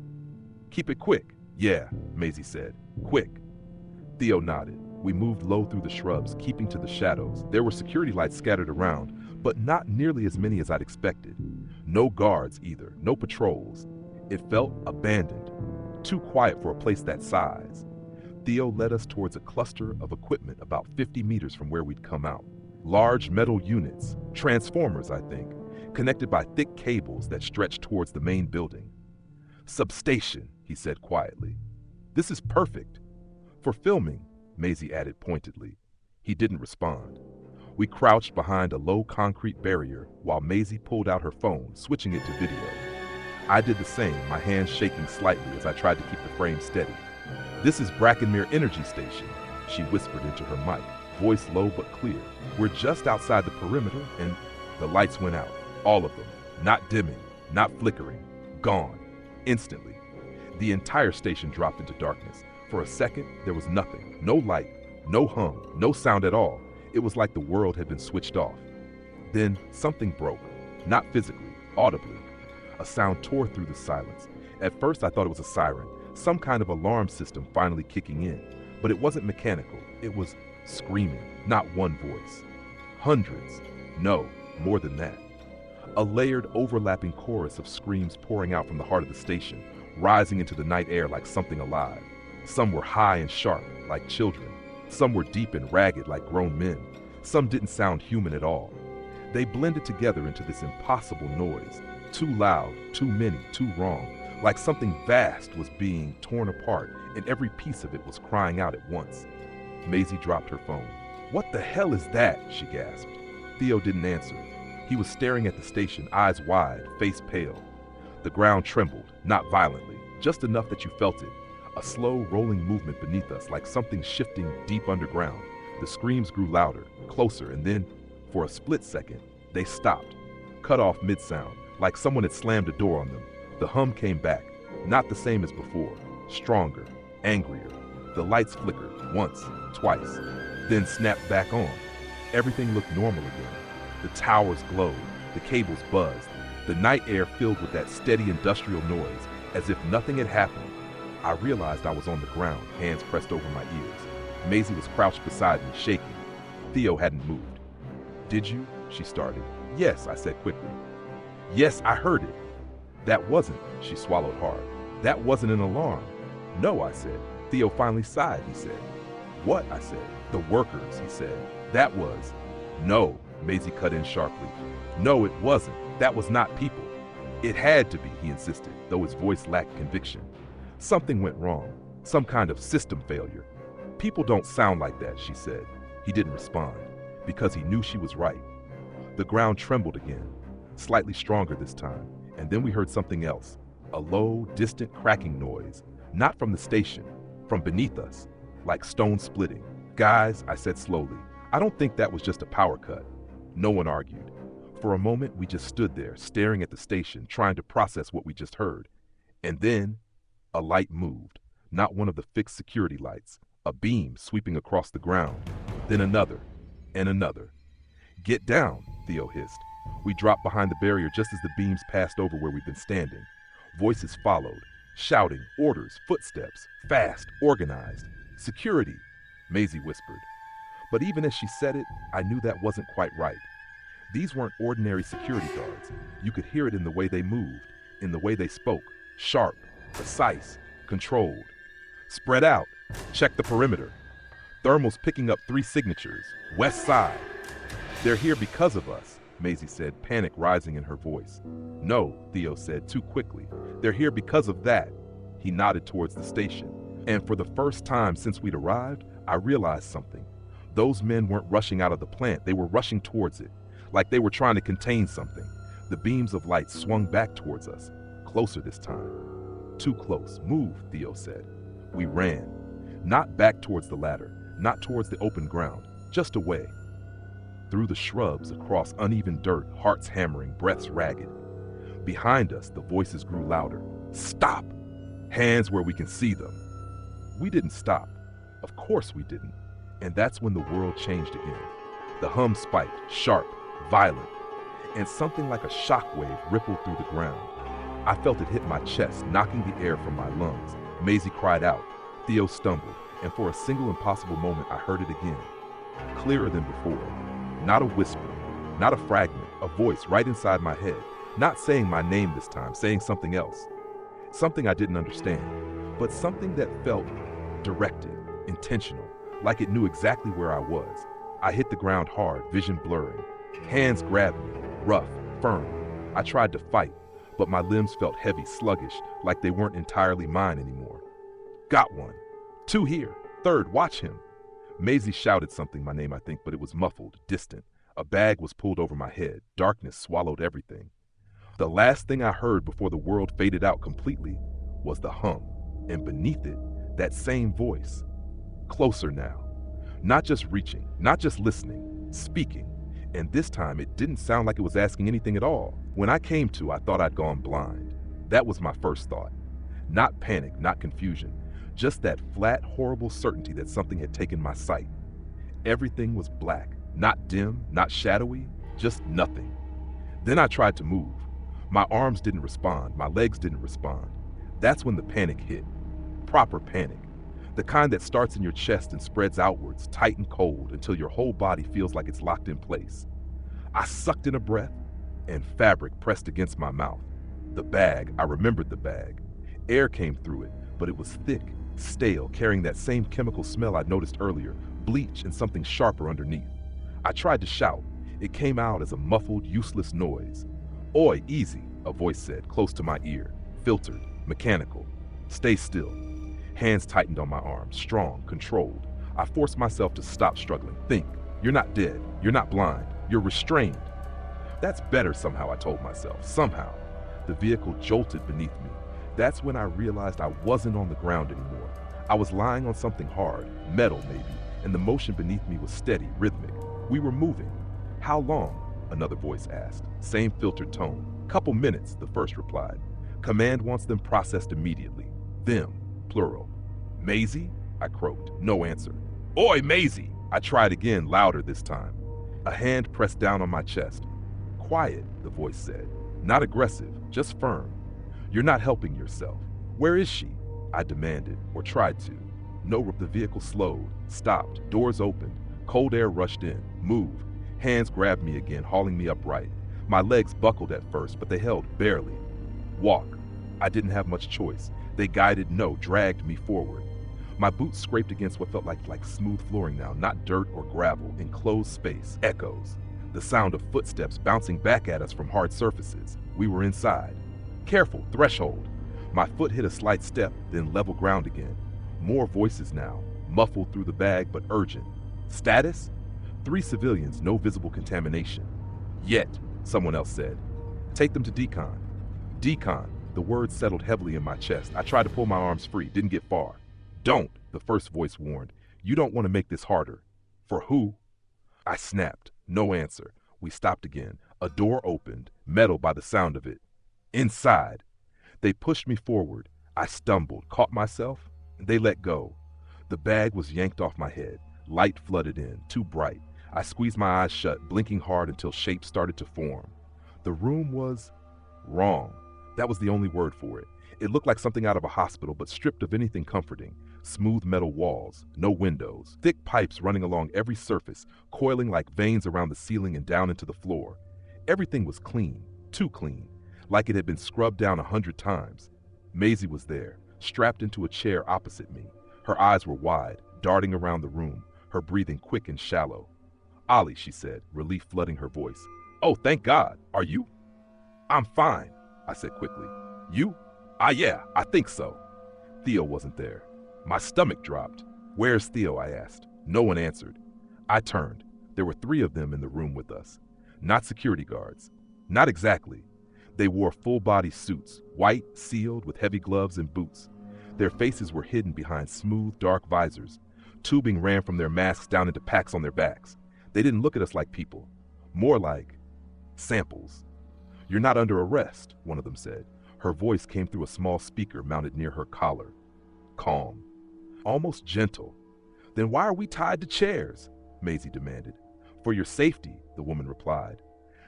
Keep it quick. Yeah, Maisie said. Quick. Theo nodded. We moved low through the shrubs, keeping to the shadows. There were security lights scattered around, but not nearly as many as I'd expected. No guards either, no patrols. It felt abandoned, too quiet for a place that size. Theo led us towards a cluster of equipment about 50 meters from where we'd come out. Large metal units, transformers, I think, connected by thick cables that stretched towards the main building. Substation, he said quietly. This is perfect. For filming, Maisie added pointedly. He didn't respond. We crouched behind a low concrete barrier while Maisie pulled out her phone, switching it to video. I did the same, my hands shaking slightly as I tried to keep the frame steady. This is Brackenmere Energy Station, she whispered into her mic, voice low but clear. We're just outside the perimeter and the lights went out. All of them. Not dimming, not flickering. Gone. Instantly. The entire station dropped into darkness. For a second, there was nothing. No light, no hum, no sound at all. It was like the world had been switched off. Then something broke. Not physically, audibly. A sound tore through the silence. At first I thought it was a siren, some kind of alarm system finally kicking in. But it wasn't mechanical. It was screaming, not one voice. Hundreds. No, more than that. A layered, overlapping chorus of screams pouring out from the heart of the station, rising into the night air like something alive. Some were high and sharp, like children. Some were deep and ragged, like grown men. Some didn't sound human at all. They blended together into this impossible noise. Too loud, too many, too wrong. Like something vast was being torn apart, and every piece of it was crying out at once. Maisie dropped her phone. "What the hell is that?" she gasped. Theo didn't answer. He was staring at the station, eyes wide, face pale. The ground trembled, not violently, just enough that you felt it. A slow, rolling movement beneath us, like something shifting deep underground. The screams grew louder, closer, and then, for a split second, they stopped, cut off mid-sound, like someone had slammed a door on them. The hum came back, not the same as before, stronger, angrier. The lights flickered, once, twice, then snapped back on. Everything looked normal again. The towers glowed, the cables buzzed, the night air filled with that steady industrial noise, as if nothing had happened. I realized I was on the ground, hands pressed over my ears. Maisie was crouched beside me, shaking. Theo hadn't moved. "Did you?" she started. "Yes," I said quickly. "Yes, I heard it." "That wasn't," she swallowed hard. "That wasn't an alarm." "No," I said. Theo finally sighed, he said. "What?" I said. "The workers," he said. "That was." "No," Maisie cut in sharply. "No, it wasn't. That was not people." "It had to be," he insisted, though his voice lacked conviction. "Something went wrong. Some kind of system failure." "People don't sound like that," she said. He didn't respond, because he knew she was right. The ground trembled again, slightly stronger this time, and then we heard something else. A low, distant cracking noise, not from the station, from beneath us, like stone splitting. "Guys," I said slowly, "I don't think that was just a power cut." No one argued. For a moment, we just stood there, staring at the station, trying to process what we just heard. And then, a light moved, not one of the fixed security lights, a beam sweeping across the ground, then another, and another. "Get down," Theo hissed. We dropped behind the barrier just as the beams passed over where we'd been standing. Voices followed, shouting, orders, footsteps, fast, organized. "Security," Maisie whispered. But even as she said it, I knew that wasn't quite right. These weren't ordinary security guards. You could hear it in the way they moved, in the way they spoke. Sharp, precise, controlled. "Spread out. Check the perimeter." Thermal's picking up 3 signatures. "West side." "They're here because of us," Maisie said, panic rising in her voice. "No," Theo said too quickly. "They're here because of that." He nodded towards the station. And for the first time since we'd arrived, I realized something. Those men weren't rushing out of the plant. They were rushing towards it, like they were trying to contain something. The beams of light swung back towards us, closer this time. "Too close. Move," Theo said. We ran. Not back towards the ladder, not towards the open ground, just away. Through the shrubs, across uneven dirt, hearts hammering, breaths ragged. Behind us, the voices grew louder. "Stop! Hands where we can see them." We didn't stop. Of course we didn't. And that's when the world changed again. The hum spiked, sharp, violent, and something like a shockwave rippled through the ground. I felt it hit my chest, knocking the air from my lungs. Maisie cried out. Theo stumbled, and for a single impossible moment I heard it again. Clearer than before. Not a whisper, not a fragment, a voice right inside my head. Not saying my name this time, saying something else. Something I didn't understand, but something that felt directed, intentional, like it knew exactly where I was. I hit the ground hard, vision blurring. Hands grabbed me, rough, firm. I tried to fight, but my limbs felt heavy, sluggish, like they weren't entirely mine anymore. "Got one. 2 here. 3rd, watch him." Maisie shouted something, my name I think, but it was muffled, distant. A bag was pulled over my head. Darkness swallowed everything. The last thing I heard before the world faded out completely was the hum, and beneath it, that same voice. Closer now. Not just reaching, not just listening, speaking. And this time it didn't sound like it was asking anything at all. When I came to, I thought I'd gone blind. That was my first thought. Not panic, not confusion. Just that flat, horrible certainty that something had taken my sight. Everything was black, not dim, not shadowy, just nothing. Then I tried to move. My arms didn't respond, my legs didn't respond. That's when the panic hit. Proper panic. The kind that starts in your chest and spreads outwards, tight and cold, until your whole body feels like it's locked in place. I sucked in a breath, and fabric pressed against my mouth. The bag, I remembered the bag. Air came through it, but it was thick, stale, carrying that same chemical smell I'd noticed earlier, bleach and something sharper underneath. I tried to shout. It came out as a muffled, useless noise. "Oi, easy," a voice said, close to my ear, filtered, mechanical. "Stay still." Hands tightened on my arms, strong, controlled. I forced myself to stop struggling. Think. You're not dead. You're not blind. You're restrained. That's better somehow, I told myself. Somehow. The vehicle jolted beneath me. That's when I realized I wasn't on the ground anymore. I was lying on something hard, metal maybe, and the motion beneath me was steady, rhythmic. We were moving. "How long?" another voice asked. Same filtered tone. "Couple minutes," the first replied. "Command wants them processed immediately." Them, plural. "Maisie?" I croaked. No answer. "Oi, Maisie!" I tried again, louder this time. A hand pressed down on my chest. "Quiet," the voice said. Not aggressive, just firm. "You're not helping yourself." "Where is she?" I demanded, or tried to. No, the vehicle slowed, stopped, doors opened, cold air rushed in. "Move." Hands grabbed me again, hauling me upright. My legs buckled at first, but they held barely. "Walk." I didn't have much choice. They guided, no, dragged me forward. My boots scraped against what felt like smooth flooring now, not dirt or gravel, enclosed space, echoes. The sound of footsteps bouncing back at us from hard surfaces. We were inside. Careful, threshold. My foot hit a slight step, then level ground again. More voices now, muffled through the bag but urgent. "Status?" 3 civilians, no visible contamination. "Yet," someone else said. "Take them to decon." Decon. The words settled heavily in my chest. I tried to pull my arms free, didn't get far. "Don't," the first voice warned. "You don't want to make this harder." "For who?" I snapped. No answer. We stopped again. A door opened, metal by the sound of it. Inside. They pushed me forward. I stumbled, caught myself. They let go. The bag was yanked off my head. Light flooded in, too bright. I squeezed my eyes shut, blinking hard until shapes started to form. The room was wrong. That was the only word for it. It looked like something out of a hospital, but stripped of anything comforting. Smooth metal walls, no windows, thick pipes running along every surface, coiling like veins around the ceiling and down into the floor. Everything was clean, too clean, like it had been scrubbed down 100 times. Maisie was there, strapped into a chair opposite me. Her eyes were wide, darting around the room, her breathing quick and shallow. "Ollie," she said, relief flooding her voice. "Oh, thank God. Are you?" "I'm fine," I said quickly. "You?" Yeah, I think so." Theo wasn't there. My stomach dropped. "Where's Theo?" I asked. No one answered. I turned. There were 3 of them in the room with us. Not security guards. Not exactly. They wore full-body suits, white, sealed, with heavy gloves and boots. Their faces were hidden behind smooth, dark visors. Tubing ran from their masks down into packs on their backs. They didn't look at us like people. More like samples. "You're not under arrest," one of them said. Her voice came through a small speaker mounted near her collar. Calm. Almost gentle. "Then why are we tied to chairs?" Maisie demanded. "For your safety," the woman replied.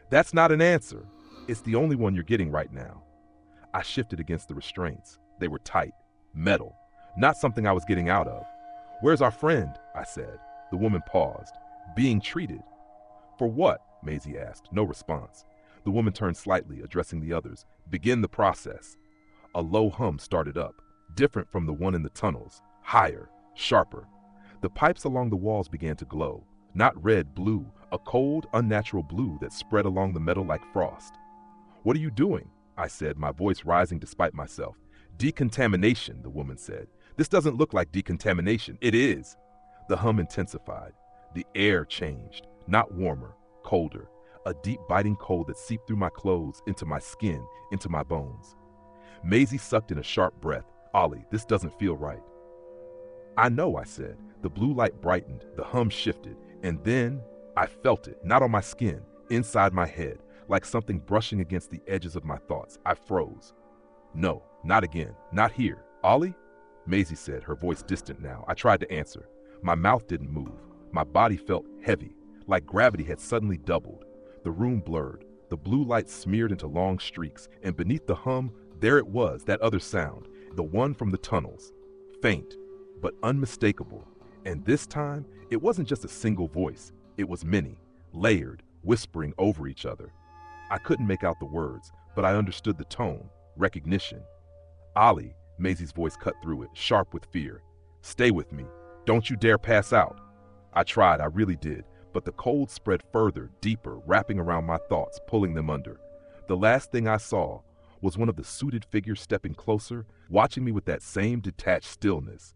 "That's not an answer. It's the only one you're getting right now." I shifted against the restraints. They were tight. Metal. Not something I was getting out of. "Where's our friend?" I said. The woman paused. "Being treated." "For what?" Maisie asked. No response. The woman turned slightly, addressing the others. "Begin the process." A low hum started up, different from the one in the tunnels. Higher, sharper. The pipes along the walls began to glow. Not red, blue, a cold, unnatural blue that spread along the metal like frost. "What are you doing?" I said, my voice rising despite myself. "Decontamination," the woman said. "This doesn't look like decontamination." "It is." The hum intensified. The air changed, not warmer, colder. A deep biting cold that seeped through my clothes, into my skin, into my bones. Maisie sucked in a sharp breath. "Ollie, this doesn't feel right." "I know," I said. The blue light brightened, the hum shifted, and then I felt it, not on my skin, inside my head, like something brushing against the edges of my thoughts. I froze. "No, not again, not here." "Ollie?" Maisie said, her voice distant now. I tried to answer. My mouth didn't move. My body felt heavy, like gravity had suddenly doubled. The room blurred. The blue light smeared into long streaks, and beneath the hum, there it was, that other sound, the one from the tunnels. Faint, but unmistakable. And this time, it wasn't just a single voice. It was many, layered, whispering over each other. I couldn't make out the words, but I understood the tone, recognition. Ollie, Maisie's voice cut through it, sharp with fear. Stay with me. Don't you dare pass out. I tried, I really did, but the cold spread further, deeper, wrapping around my thoughts, pulling them under. The last thing I saw was one of the suited figures stepping closer, watching me with that same detached stillness.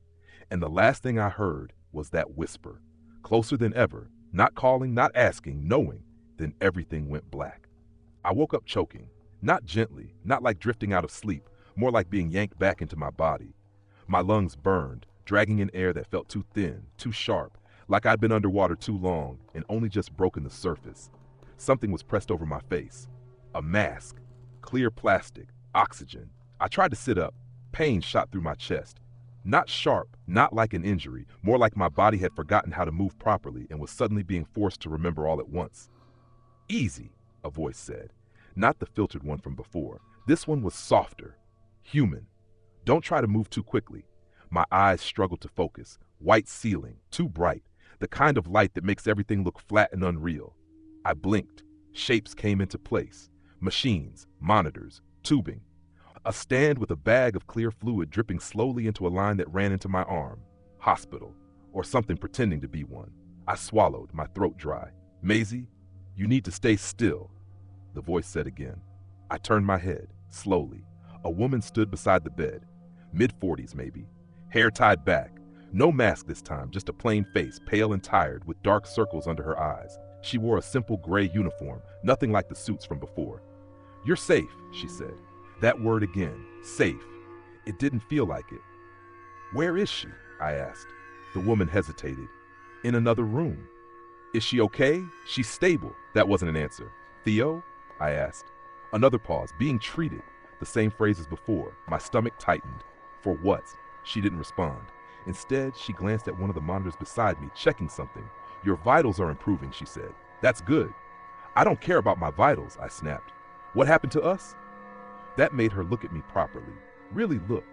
And the last thing I heard was that whisper, closer than ever, not calling, not asking, knowing. Then everything went black. I woke up choking, not gently, not like drifting out of sleep, more like being yanked back into my body. My lungs burned, dragging in air that felt too thin, too sharp, like I'd been underwater too long and only just broken the surface. Something was pressed over my face. A mask, clear plastic, oxygen. I tried to sit up. Pain shot through my chest. Not sharp, not like an injury, more like my body had forgotten how to move properly and was suddenly being forced to remember all at once. Easy, a voice said. Not the filtered one from before. This one was softer, human. Don't try to move too quickly. My eyes struggled to focus. White ceiling, too bright, the kind of light that makes everything look flat and unreal. I blinked. Shapes came into place. Machines, monitors, tubing. A stand with a bag of clear fluid dripping slowly into a line that ran into my arm. Hospital, or something pretending to be one. I swallowed, my throat dry. Maisie, you need to stay still, the voice said again. I turned my head, slowly. A woman stood beside the bed, mid-40s maybe, hair tied back. No mask this time, just a plain face, pale and tired, with dark circles under her eyes. She wore a simple gray uniform, nothing like the suits from before. You're safe, she said. That word again, safe. It didn't feel like it. Where is she? I asked. The woman hesitated. In another room. Is she okay? She's stable. That wasn't an answer. Theo? I asked. Another pause. Being treated. The same phrase as before. My stomach tightened. For what? She didn't respond. Instead, she glanced at one of the monitors beside me, checking something. Your vitals are improving, she said. That's good. I don't care about my vitals, I snapped. What happened to us? That made her look at me properly. Really look.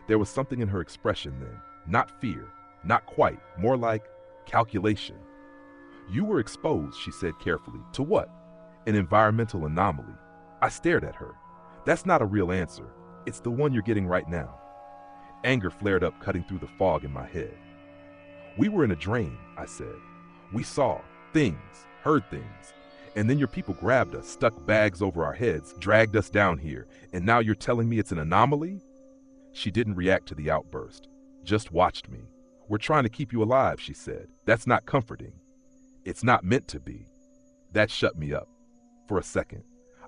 There was something in her expression then. Not fear. Not quite. More like calculation. You were exposed, she said carefully. To what? An environmental anomaly. I stared at her. That's not a real answer. It's the one you're getting right now. Anger flared up, cutting through the fog in my head. We were in a drain, I said. We saw things, heard things. And then your people grabbed us, stuck bags over our heads, dragged us down here. And now you're telling me it's an anomaly? She didn't react to the outburst, just watched me. We're trying to keep you alive, she said. That's not comforting. It's not meant to be. That shut me up. For a second,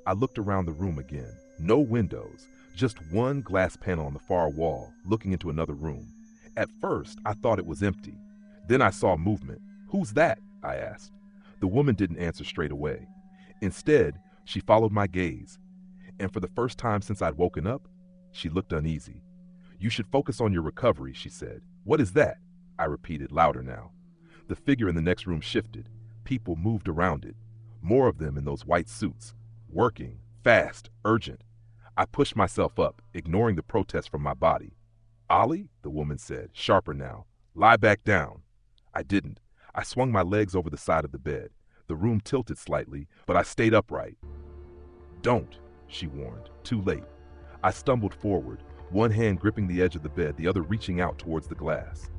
I looked around the room again. No windows, just one glass panel on the far wall, looking into another room. At first, I thought it was empty. Then I saw movement. Who's that? I asked. The woman didn't answer straight away. Instead, she followed my gaze. And for the first time since I'd woken up, she looked uneasy. You should focus on your recovery, she said. What is that? I repeated, louder now. The figure in the next room shifted. People moved around it. More of them in those white suits. Working, fast, urgent. I pushed myself up, ignoring the protest from my body. Ollie, the woman said, sharper now. Lie back down. I didn't. I swung my legs over the side of the bed. The room tilted slightly, but I stayed upright. Don't, she warned. Too late. I stumbled forward, one hand gripping the edge of the bed, the other reaching out towards the glass.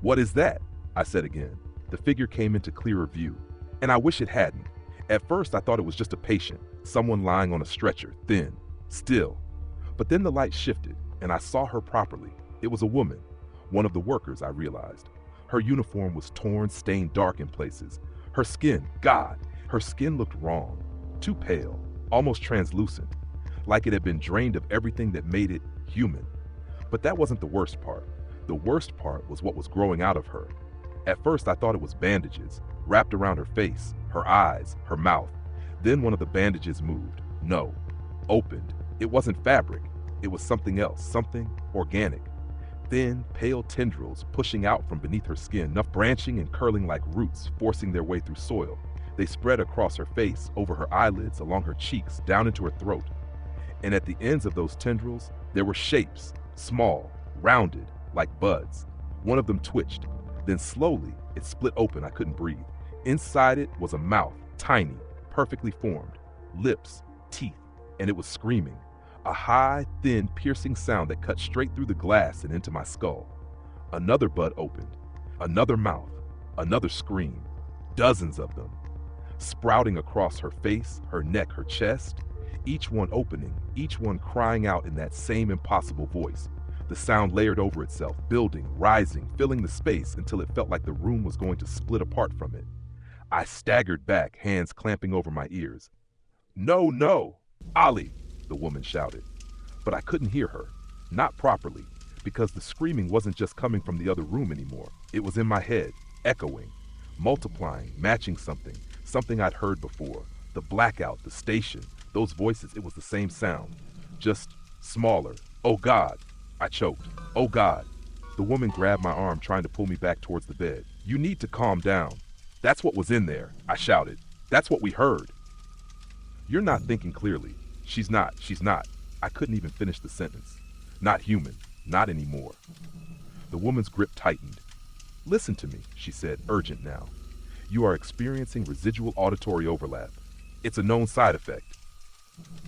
What is that? I said again. The figure came into clearer view, and I wish it hadn't. At first, I thought it was just a patient, someone lying on a stretcher, thin, still. But then the light shifted, and I saw her properly. It was a woman, one of the workers, I realized. Her uniform was torn, stained dark in places. Her skin, God, her skin looked wrong, too pale, almost translucent, like it had been drained of everything that made it human. But that wasn't the worst part. The worst part was what was growing out of her. At first, I thought it was bandages, wrapped around her face, her eyes, her mouth. Then one of the bandages moved. No, opened. It wasn't fabric. It was something else, something organic. Thin, pale tendrils pushing out from beneath her skin, enough branching and curling like roots, forcing their way through soil. They spread across her face, over her eyelids, along her cheeks, down into her throat. And at the ends of those tendrils, there were shapes, small, rounded, like buds. One of them twitched. Then slowly, it split open. I couldn't breathe. Inside it was a mouth, tiny, perfectly formed. lips, teeth, and it was screaming. A high, thin, piercing sound that cut straight through the glass and into my skull. Another bud opened. Another mouth. Another scream. Dozens of them. Sprouting across her face, her neck, her chest. Each one opening, each one crying out in that same impossible voice. The sound layered over itself, building, rising, filling the space until it felt like the room was going to split apart from it. I staggered back, hands clamping over my ears. "No, no! Ollie!" the woman shouted. But I couldn't hear her, not properly, because the screaming wasn't just coming from the other room anymore. It was in my head, echoing, multiplying, matching something I'd heard before. The blackout, the station, those voices, it was the same sound, just smaller. "Oh God!" I choked. "Oh God!" The woman grabbed my arm, trying to pull me back towards the bed. "You need to calm down. That's what was in there," I shouted. "That's what we heard." "You're not thinking clearly. She's not. I couldn't even finish the sentence. Not human. Not anymore. The woman's grip tightened. "Listen to me," she said, urgent now. "You are experiencing residual auditory overlap. It's a known side effect."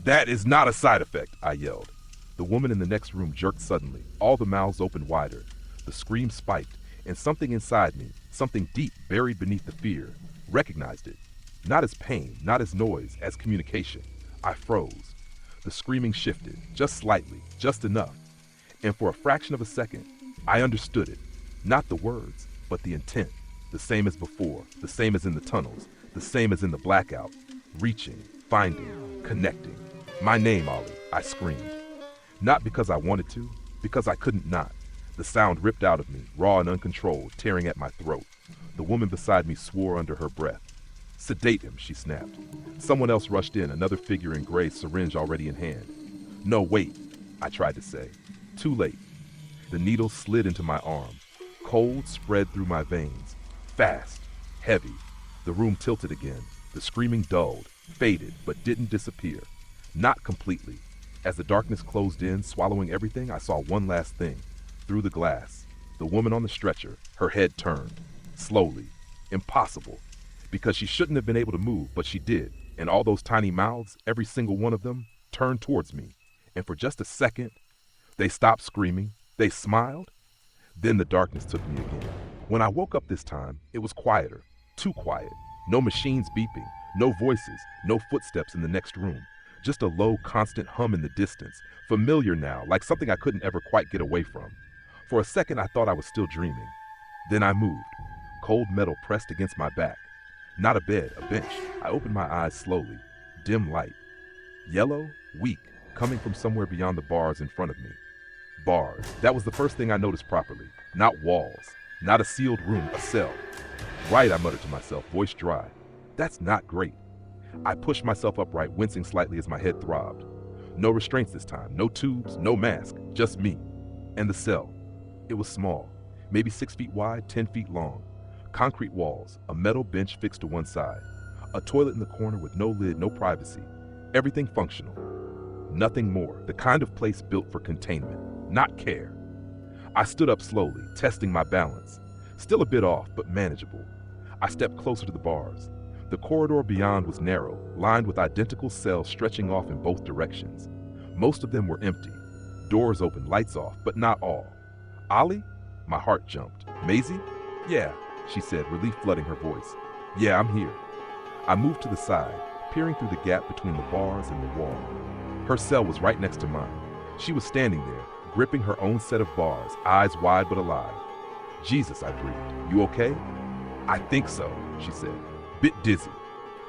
"That is not a side effect," I yelled. The woman in the next room jerked suddenly. All the mouths opened wider. The scream spiked, and something inside me, something deep buried beneath the fear, recognized it. Not as pain, not as noise, as communication. I froze. The screaming shifted, just slightly, just enough. And for a fraction of a second, I understood it. Not the words, but the intent. The same as before, the same as in the tunnels, the same as in the blackout. Reaching, finding, connecting. "My name, Ollie," I screamed. Not because I wanted to, because I couldn't not. The sound ripped out of me, raw and uncontrolled, tearing at my throat. The woman beside me swore under her breath. "Sedate him," she snapped. Someone else rushed in, another figure in gray, syringe already in hand. "No, wait," I tried to say. Too late. The needle slid into my arm. Cold spread through my veins. Fast, heavy. The room tilted again. The screaming dulled, faded, but didn't disappear. Not completely. As the darkness closed in, swallowing everything, I saw one last thing. Through the glass. The woman on the stretcher, her head turned. Slowly. Impossible. Because she shouldn't have been able to move, but she did. And all those tiny mouths, every single one of them, turned towards me. And for just a second, they stopped screaming. They smiled. Then the darkness took me again. When I woke up this time, it was quieter. Too quiet. No machines beeping. No voices. No footsteps in the next room. Just a low, constant hum in the distance. Familiar now, like something I couldn't ever quite get away from. For a second, I thought I was still dreaming. Then I moved. Cold metal pressed against my back. Not a bed, a bench. I opened my eyes slowly. Dim light. Yellow, weak, coming from somewhere beyond the bars in front of me. Bars. That was the first thing I noticed properly. Not walls. Not a sealed room, a cell. "Right," I muttered to myself, voice dry. "That's not great." I pushed myself upright, wincing slightly as my head throbbed. No restraints this time, no tubes, no mask, just me. And the cell. It was small, maybe 6 feet wide, 10 feet long. Concrete walls, a metal bench fixed to one side. A toilet in the corner with no lid, no privacy. Everything functional. Nothing more, the kind of place built for containment, not care. I stood up slowly, testing my balance. Still a bit off, but manageable. I stepped closer to the bars. The corridor beyond was narrow, lined with identical cells stretching off in both directions. Most of them were empty. Doors open, lights off, but not all. "Ollie?" My heart jumped. "Maisie?" "Yeah," she said, relief flooding her voice. "Yeah, I'm here." I moved to the side, peering through the gap between the bars and the wall. Her cell was right next to mine. She was standing there, gripping her own set of bars, eyes wide but alive. "Jesus," I breathed. "You okay?" "I think so," she said. Bit dizzy,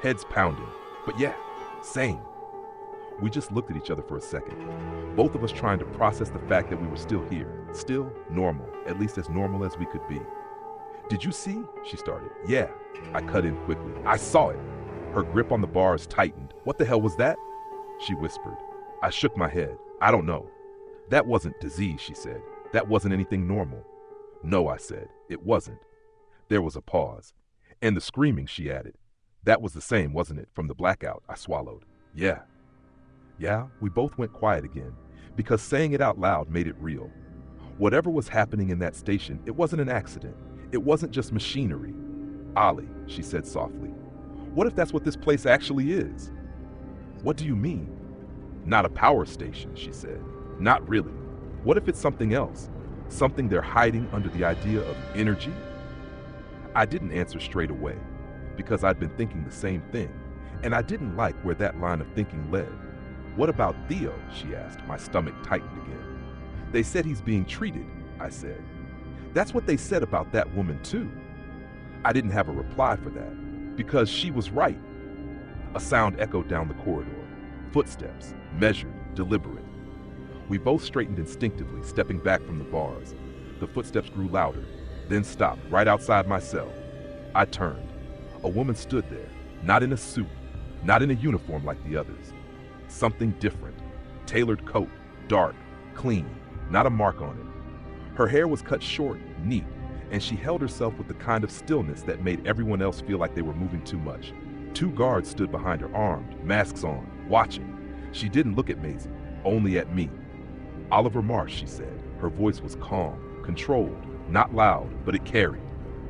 heads pounding, but yeah, same. We just looked at each other for a second, both of us trying to process the fact that we were still here, still normal, at least as normal as we could be. "Did you see?" she started. "Yeah," I cut in quickly. "I saw it." Her grip on the bars tightened. "What the hell was that?" she whispered. I shook my head. "I don't know." "That wasn't disease," she said. "That wasn't anything normal." "No," I said. "It wasn't." There was a pause. "And the screaming," she added. "That was the same, wasn't it, from the blackout?" I swallowed. "Yeah." Yeah, we both went quiet again, because saying it out loud made it real. Whatever was happening in that station, it wasn't an accident. It wasn't just machinery. "Ollie," she said softly, "what if that's what this place actually is?" What do you mean? Not a power station, she said. Not really. What if it's something else? Something they're hiding under the idea of energy? I didn't answer straight away, because I'd been thinking the same thing, and I didn't like where that line of thinking led. What about Theo? She asked. My stomach tightened again. They said he's being treated, I said. That's what they said about that woman too. I didn't have a reply for that, because she was right. A sound echoed down the corridor. Footsteps, measured, deliberate. We both straightened instinctively, stepping back from the bars. The footsteps grew louder, then stopped right outside my cell. I turned. A woman stood there, not in a suit, not in a uniform like the others. Something different. Tailored coat, dark, clean, not a mark on it. Her hair was cut short, neat, and she held herself with the kind of stillness that made everyone else feel like they were moving too much. 2 guards stood behind her, armed, masks on, watching. She didn't look at Maisie, only at me. Oliver Marsh, she said. Her voice was calm, controlled, not loud, but it carried.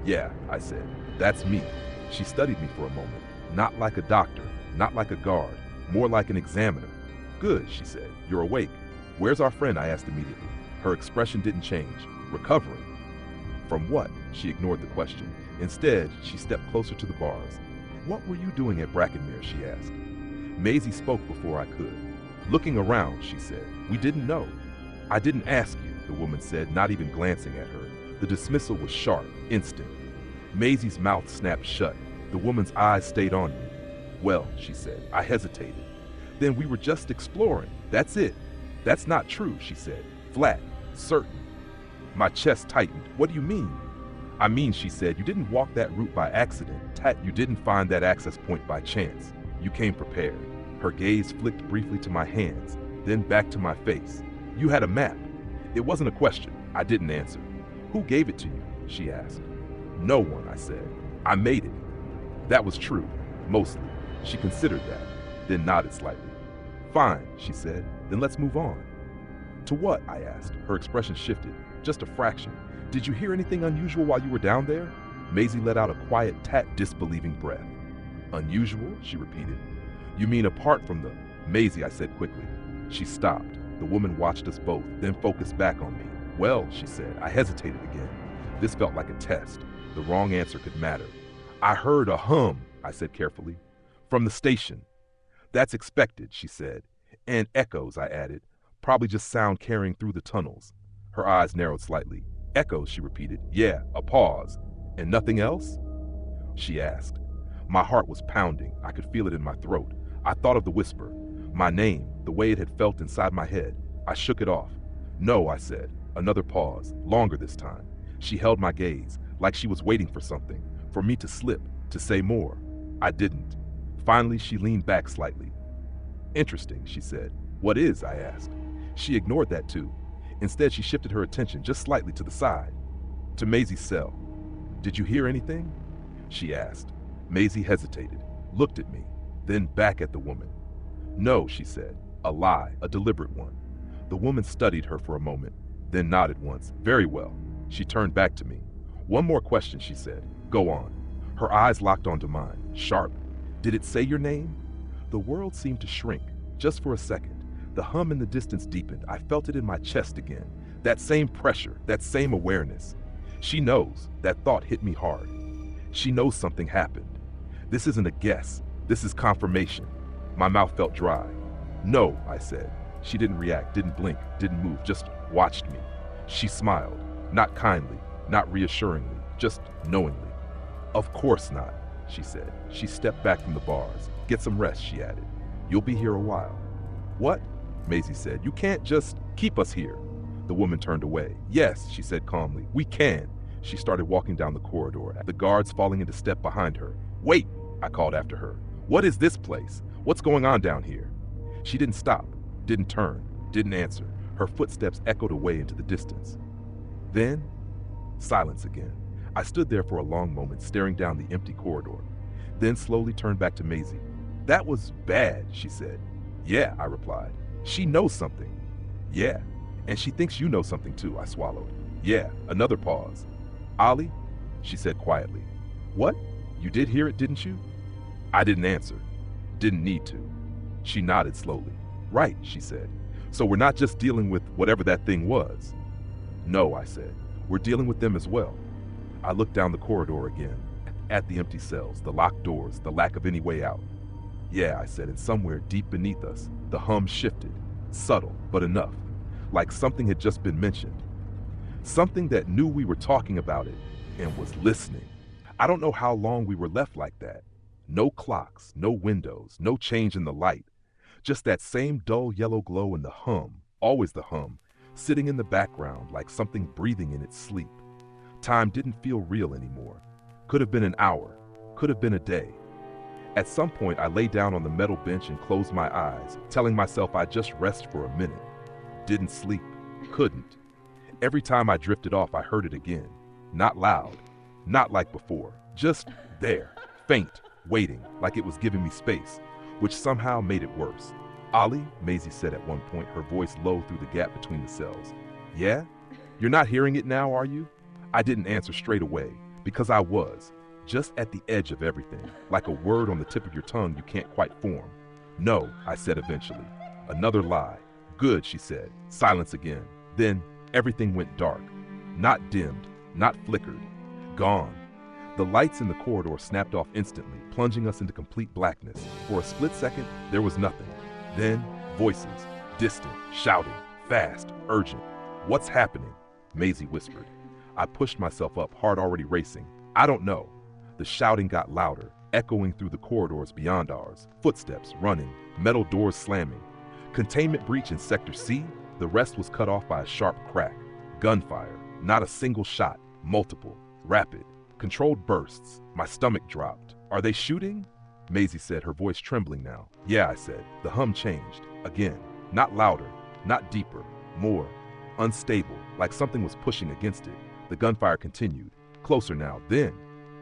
Yeah, I said, that's me. She studied me for a moment, not like a doctor, not like a guard, more like an examiner. Good, she said, you're awake. Where's our friend? I asked immediately. Her expression didn't change. Recovering. From what? She ignored the question. Instead, she stepped closer to the bars. What were you doing at Brackenmere? She asked. Maisie spoke before I could. Looking around, she said. We didn't know. I didn't ask you, the woman said, not even glancing at her. The dismissal was sharp, instant. Maisie's mouth snapped shut. The woman's eyes stayed on me. Well, she said. I hesitated. Then we were just exploring. That's it. That's not true, she said. Flat, certain. My chest tightened. What do you mean? I mean, she said, you didn't walk that route by accident. You didn't find that access point by chance. You came prepared. Her gaze flicked briefly to my hands, then back to my face. You had a map. It wasn't a question. I didn't answer. Who gave it to you? She asked. No one, I said. I made it. That was true. Mostly. She considered that, then nodded slightly. Fine, she said. Then let's move on. To what? I asked. Her expression shifted, just a fraction. Did you hear anything unusual while you were down there? Maisie let out a quiet, disbelieving breath. Unusual? She repeated. You mean apart from the... Maisie, I said quickly. She stopped. The woman watched us both, then focused back on me. Well, she said. I hesitated again. This felt like a test. The wrong answer could matter. I heard a hum, I said carefully. From the station. That's expected, she said. And echoes, I added. Probably just sound carrying through the tunnels. Her eyes narrowed slightly. Echoes, she repeated. Yeah, a pause. And nothing else? She asked. My heart was pounding. I could feel it in my throat. I thought of the whisper. My name, the way it had felt inside my head. I shook it off. No, I said. Another pause, longer this time. She held my gaze, like she was waiting for something, for me to slip, to say more. I didn't. Finally, she leaned back slightly. Interesting, she said. What is? I asked. She ignored that too. Instead, she shifted her attention just slightly to the side, to Maisie's cell. Did you hear anything? She asked. Maisie hesitated, looked at me, then back at the woman. No, she said. A lie, a deliberate one. The woman studied her for a moment, then nodded once. Very well. She turned back to me. One more question, she said. Go on. Her eyes locked onto mine, sharp. Did it say your name? The world seemed to shrink, just for a second. The hum in the distance deepened. I felt it in my chest again. That same pressure, that same awareness. She knows. That thought hit me hard. She knows something happened. This isn't a guess. This is confirmation. My mouth felt dry. No, I said. She didn't react, didn't blink, didn't move, just watched me. She smiled, not kindly, not reassuringly, just knowingly. Of course not, she said. She stepped back from the bars. Get some rest, she added. You'll be here a while. What? Maisie said. You can't just keep us here. The woman turned away. Yes, she said calmly. We can. She started walking down the corridor, the guards falling into step behind her. Wait, I called after her. What is this place? What's going on down here? She didn't stop, didn't turn, didn't answer. Her footsteps echoed away into the distance. Then, silence again. I stood there for a long moment, staring down the empty corridor, then slowly turned back to Maisie. That was bad, she said. Yeah, I replied. She knows something. Yeah, and she thinks you know something too, I swallowed. Yeah, another pause. Ollie, she said quietly. What? You did hear it, didn't you? I didn't answer. Didn't need to. She nodded slowly. Right, she said. So we're not just dealing with whatever that thing was. No, I said. We're dealing with them as well. I looked down the corridor again, at the empty cells, the locked doors, the lack of any way out. Yeah, I said, and somewhere deep beneath us, the hum shifted, subtle, but enough, like something had just been mentioned. Something that knew we were talking about it and was listening. I don't know how long we were left like that. No clocks, no windows, no change in the light. Just that same dull yellow glow and the hum, always the hum, sitting in the background like something breathing in its sleep. Time didn't feel real anymore. Could have been an hour, could have been a day. At some point, I lay down on the metal bench and closed my eyes, telling myself I'd just rest for a minute. Didn't sleep, couldn't. Every time I drifted off, I heard it again. Not loud, not like before, just there, faint, waiting, like it was giving me space, which somehow made it worse. Ollie, Maisie said at one point, her voice low through the gap between the cells. Yeah? You're not hearing it now, are you? I didn't answer straight away, because I was, just at the edge of everything, like a word on the tip of your tongue you can't quite form. No, I said eventually. Another lie. Good, she said. Silence again. Then everything went dark. Not dimmed, not flickered. Gone. The lights in the corridor snapped off instantly, plunging us into complete blackness. For a split second, there was nothing. Then, voices, distant, shouting, fast, urgent. What's happening? Maisie whispered. I pushed myself up, heart already racing. I don't know. The shouting got louder, echoing through the corridors beyond ours. Footsteps running, metal doors slamming. Containment breach in Sector C, the rest was cut off by a sharp crack. Gunfire, not a single shot, multiple, rapid. Controlled bursts. My stomach dropped. Are they shooting? Maisie said, her voice trembling now. Yeah, I said. The hum changed. Again. Not louder, not deeper, more unstable, like something was pushing against it. The gunfire continued. Closer now. Then,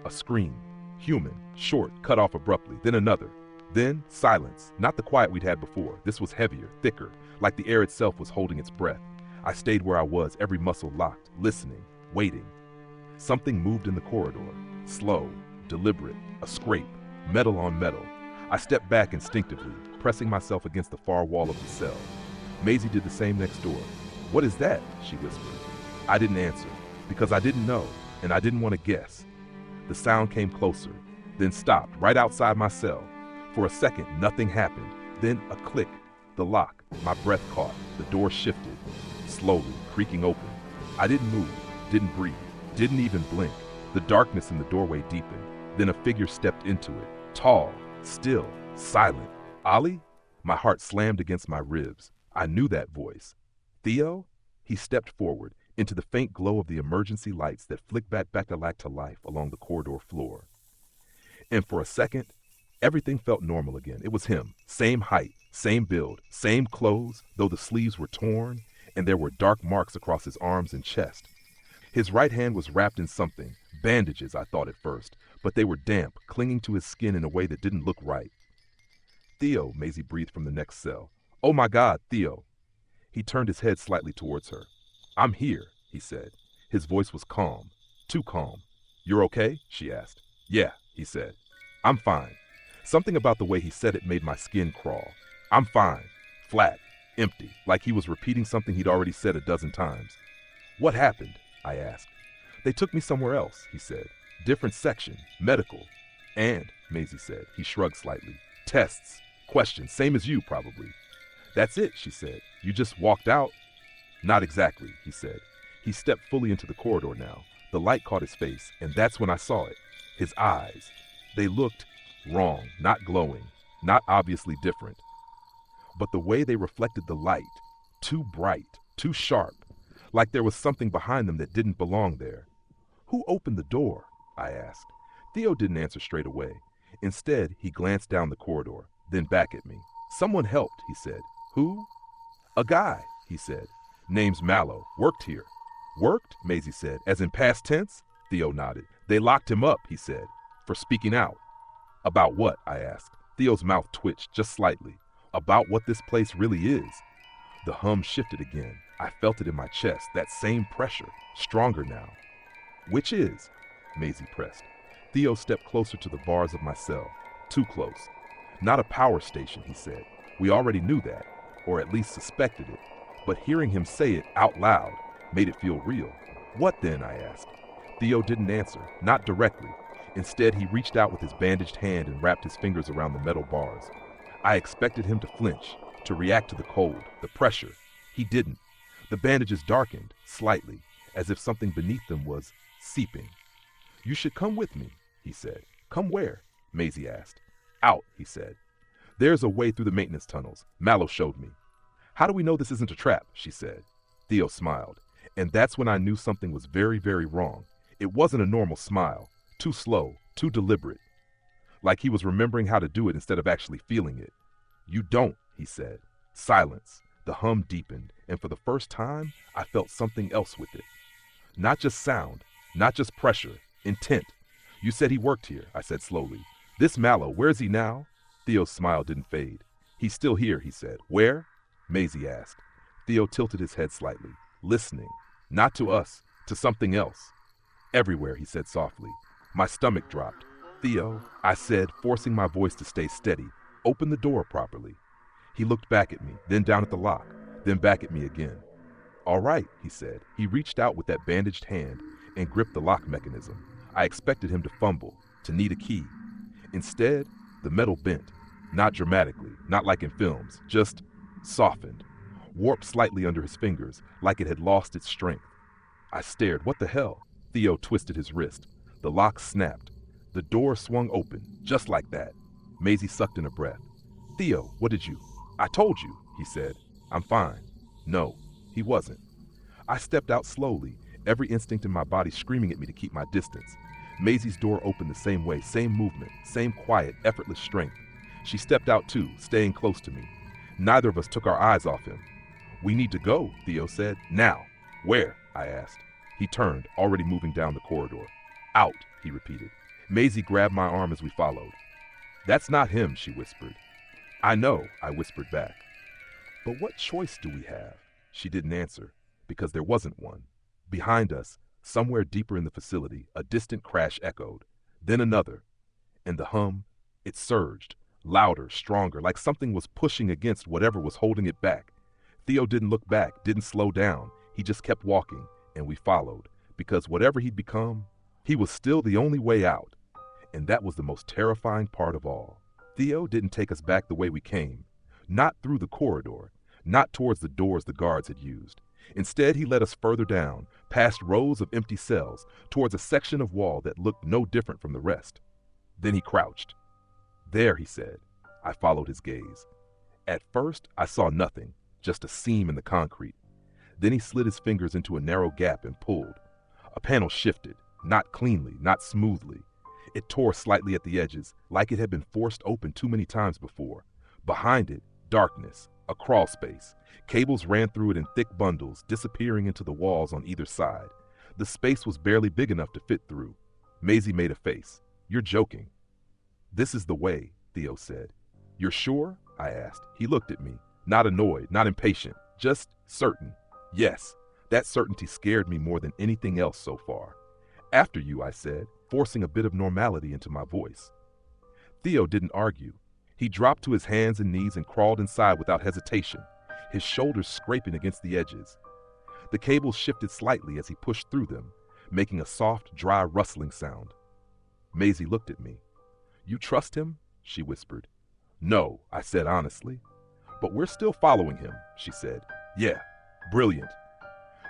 a scream. Human, short, cut off abruptly. Then another. Then, silence. Not the quiet we'd had before. This was heavier, thicker, like the air itself was holding its breath. I stayed where I was, every muscle locked, listening, waiting. Something moved in the corridor. Slow, deliberate, a scrape, metal on metal. I stepped back instinctively, pressing myself against the far wall of the cell. Maisie did the same next door. What is that? She whispered. I didn't answer, because I didn't know, and I didn't want to guess. The sound came closer, then stopped right outside my cell. For a second, nothing happened. Then a click, the lock, my breath caught, the door shifted, slowly, creaking open. I didn't move, didn't breathe, didn't even blink. The darkness in the doorway deepened. Then a figure stepped into it, tall, still, silent. Ollie? My heart slammed against my ribs. I knew that voice. Theo? He stepped forward, into the faint glow of the emergency lights that flicked back to life along the corridor floor. And for a second, everything felt normal again. It was him, same height, same build, same clothes, though the sleeves were torn, and there were dark marks across his arms and chest. His right hand was wrapped in something, bandages, I thought at first, but they were damp, clinging to his skin in a way that didn't look right. Theo, Maisie breathed from the next cell. Oh my God, Theo. He turned his head slightly towards her. I'm here, he said. His voice was calm, too calm. You're okay? She asked. Yeah, he said. I'm fine. Something about the way he said it made my skin crawl. I'm fine. Flat, empty, like he was repeating something he'd already said a dozen times. What happened? I asked. They took me somewhere else, he said. Different section, medical. And, Maisie said, he shrugged slightly. Tests, questions, same as you probably. That's it, she said. You just walked out? Not exactly, he said. He stepped fully into the corridor now. The light caught his face, and that's when I saw it. His eyes. They looked wrong, not glowing, not obviously different. But the way they reflected the light, too bright, too sharp, like there was something behind them that didn't belong there. Who opened the door? I asked. Theo didn't answer straight away. Instead, he glanced down the corridor, then back at me. Someone helped, he said. Who? A guy, he said. Name's Mallow. Worked here. Worked? Maisie said. As in past tense? Theo nodded. They locked him up, he said, for speaking out. About what? I asked. Theo's mouth twitched just slightly. About what this place really is. The hum shifted again. I felt it in my chest, that same pressure, stronger now. Which is? Maisie pressed. Theo stepped closer to the bars of my cell. Too close. Not a power station, he said. We already knew that, or at least suspected it, but hearing him say it out loud made it feel real. What then? I asked. Theo didn't answer, not directly. Instead, he reached out with his bandaged hand and wrapped his fingers around the metal bars. I expected him to flinch, to react to the cold, the pressure. He didn't. The bandages darkened, slightly, as if something beneath them was seeping. You should come with me, he said. Come where? Maisie asked. Out, he said. There's a way through the maintenance tunnels. Mallow showed me. How do we know this isn't a trap? She said. Theo smiled, and that's when I knew something was very, very wrong. It wasn't a normal smile, too slow, too deliberate, like he was remembering how to do it instead of actually feeling it. You don't, he said. Silence. The hum deepened, and for the first time, I felt something else with it. Not just sound, not just pressure, intent. You said he worked here, I said slowly. This Mallow, where's he now? Theo's smile didn't fade. He's still here, he said. Where? Maisie asked. Theo tilted his head slightly, listening. Not to us, to something else. Everywhere, he said softly. My stomach dropped. Theo, I said, forcing my voice to stay steady, open the door properly. He looked back at me, then down at the lock, then back at me again. All right, he said. He reached out with that bandaged hand and gripped the lock mechanism. I expected him to fumble, to need a key. Instead, the metal bent, not dramatically, not like in films, just softened, warped slightly under his fingers, like it had lost its strength. I stared. What the hell? Theo twisted his wrist. The lock snapped. The door swung open, just like that. Maisie sucked in a breath. Theo, what did you? I told you, he said. I'm fine. No, he wasn't. I stepped out slowly, every instinct in my body screaming at me to keep my distance. Maisie's door opened the same way, same movement, same quiet, effortless strength. She stepped out too, staying close to me. Neither of us took our eyes off him. We need to go, Theo said. Now. Where? I asked. He turned, already moving down the corridor. Out, he repeated. Maisie grabbed my arm as we followed. That's not him, she whispered. I know, I whispered back. But what choice do we have? She didn't answer, because there wasn't one. Behind us, somewhere deeper in the facility, a distant crash echoed, then another. And the hum, it surged, louder, stronger, like something was pushing against whatever was holding it back. Theo didn't look back, didn't slow down. He just kept walking, and we followed, because whatever he'd become, he was still the only way out. And that was the most terrifying part of all. Theo didn't take us back the way we came, not through the corridor, not towards the doors the guards had used. Instead, he led us further down, past rows of empty cells, towards a section of wall that looked no different from the rest. Then he crouched. There, he said. I followed his gaze. At first, I saw nothing, just a seam in the concrete. Then he slid his fingers into a narrow gap and pulled. A panel shifted, not cleanly, not smoothly. It tore slightly at the edges, like it had been forced open too many times before. Behind it, darkness, a crawl space. Cables ran through it in thick bundles, disappearing into the walls on either side. The space was barely big enough to fit through. Maisie made a face. You're joking. This is the way, Theo said. You're sure? I asked. He looked at me, not annoyed, not impatient, just certain. Yes, that certainty scared me more than anything else so far. After you, I said, forcing a bit of normality into my voice. Theo didn't argue. He dropped to his hands and knees and crawled inside without hesitation, his shoulders scraping against the edges. The cables shifted slightly as he pushed through them, making a soft, dry rustling sound. Maisie looked at me. You trust him? She whispered. No, I said honestly. But we're still following him, she said. Yeah, brilliant.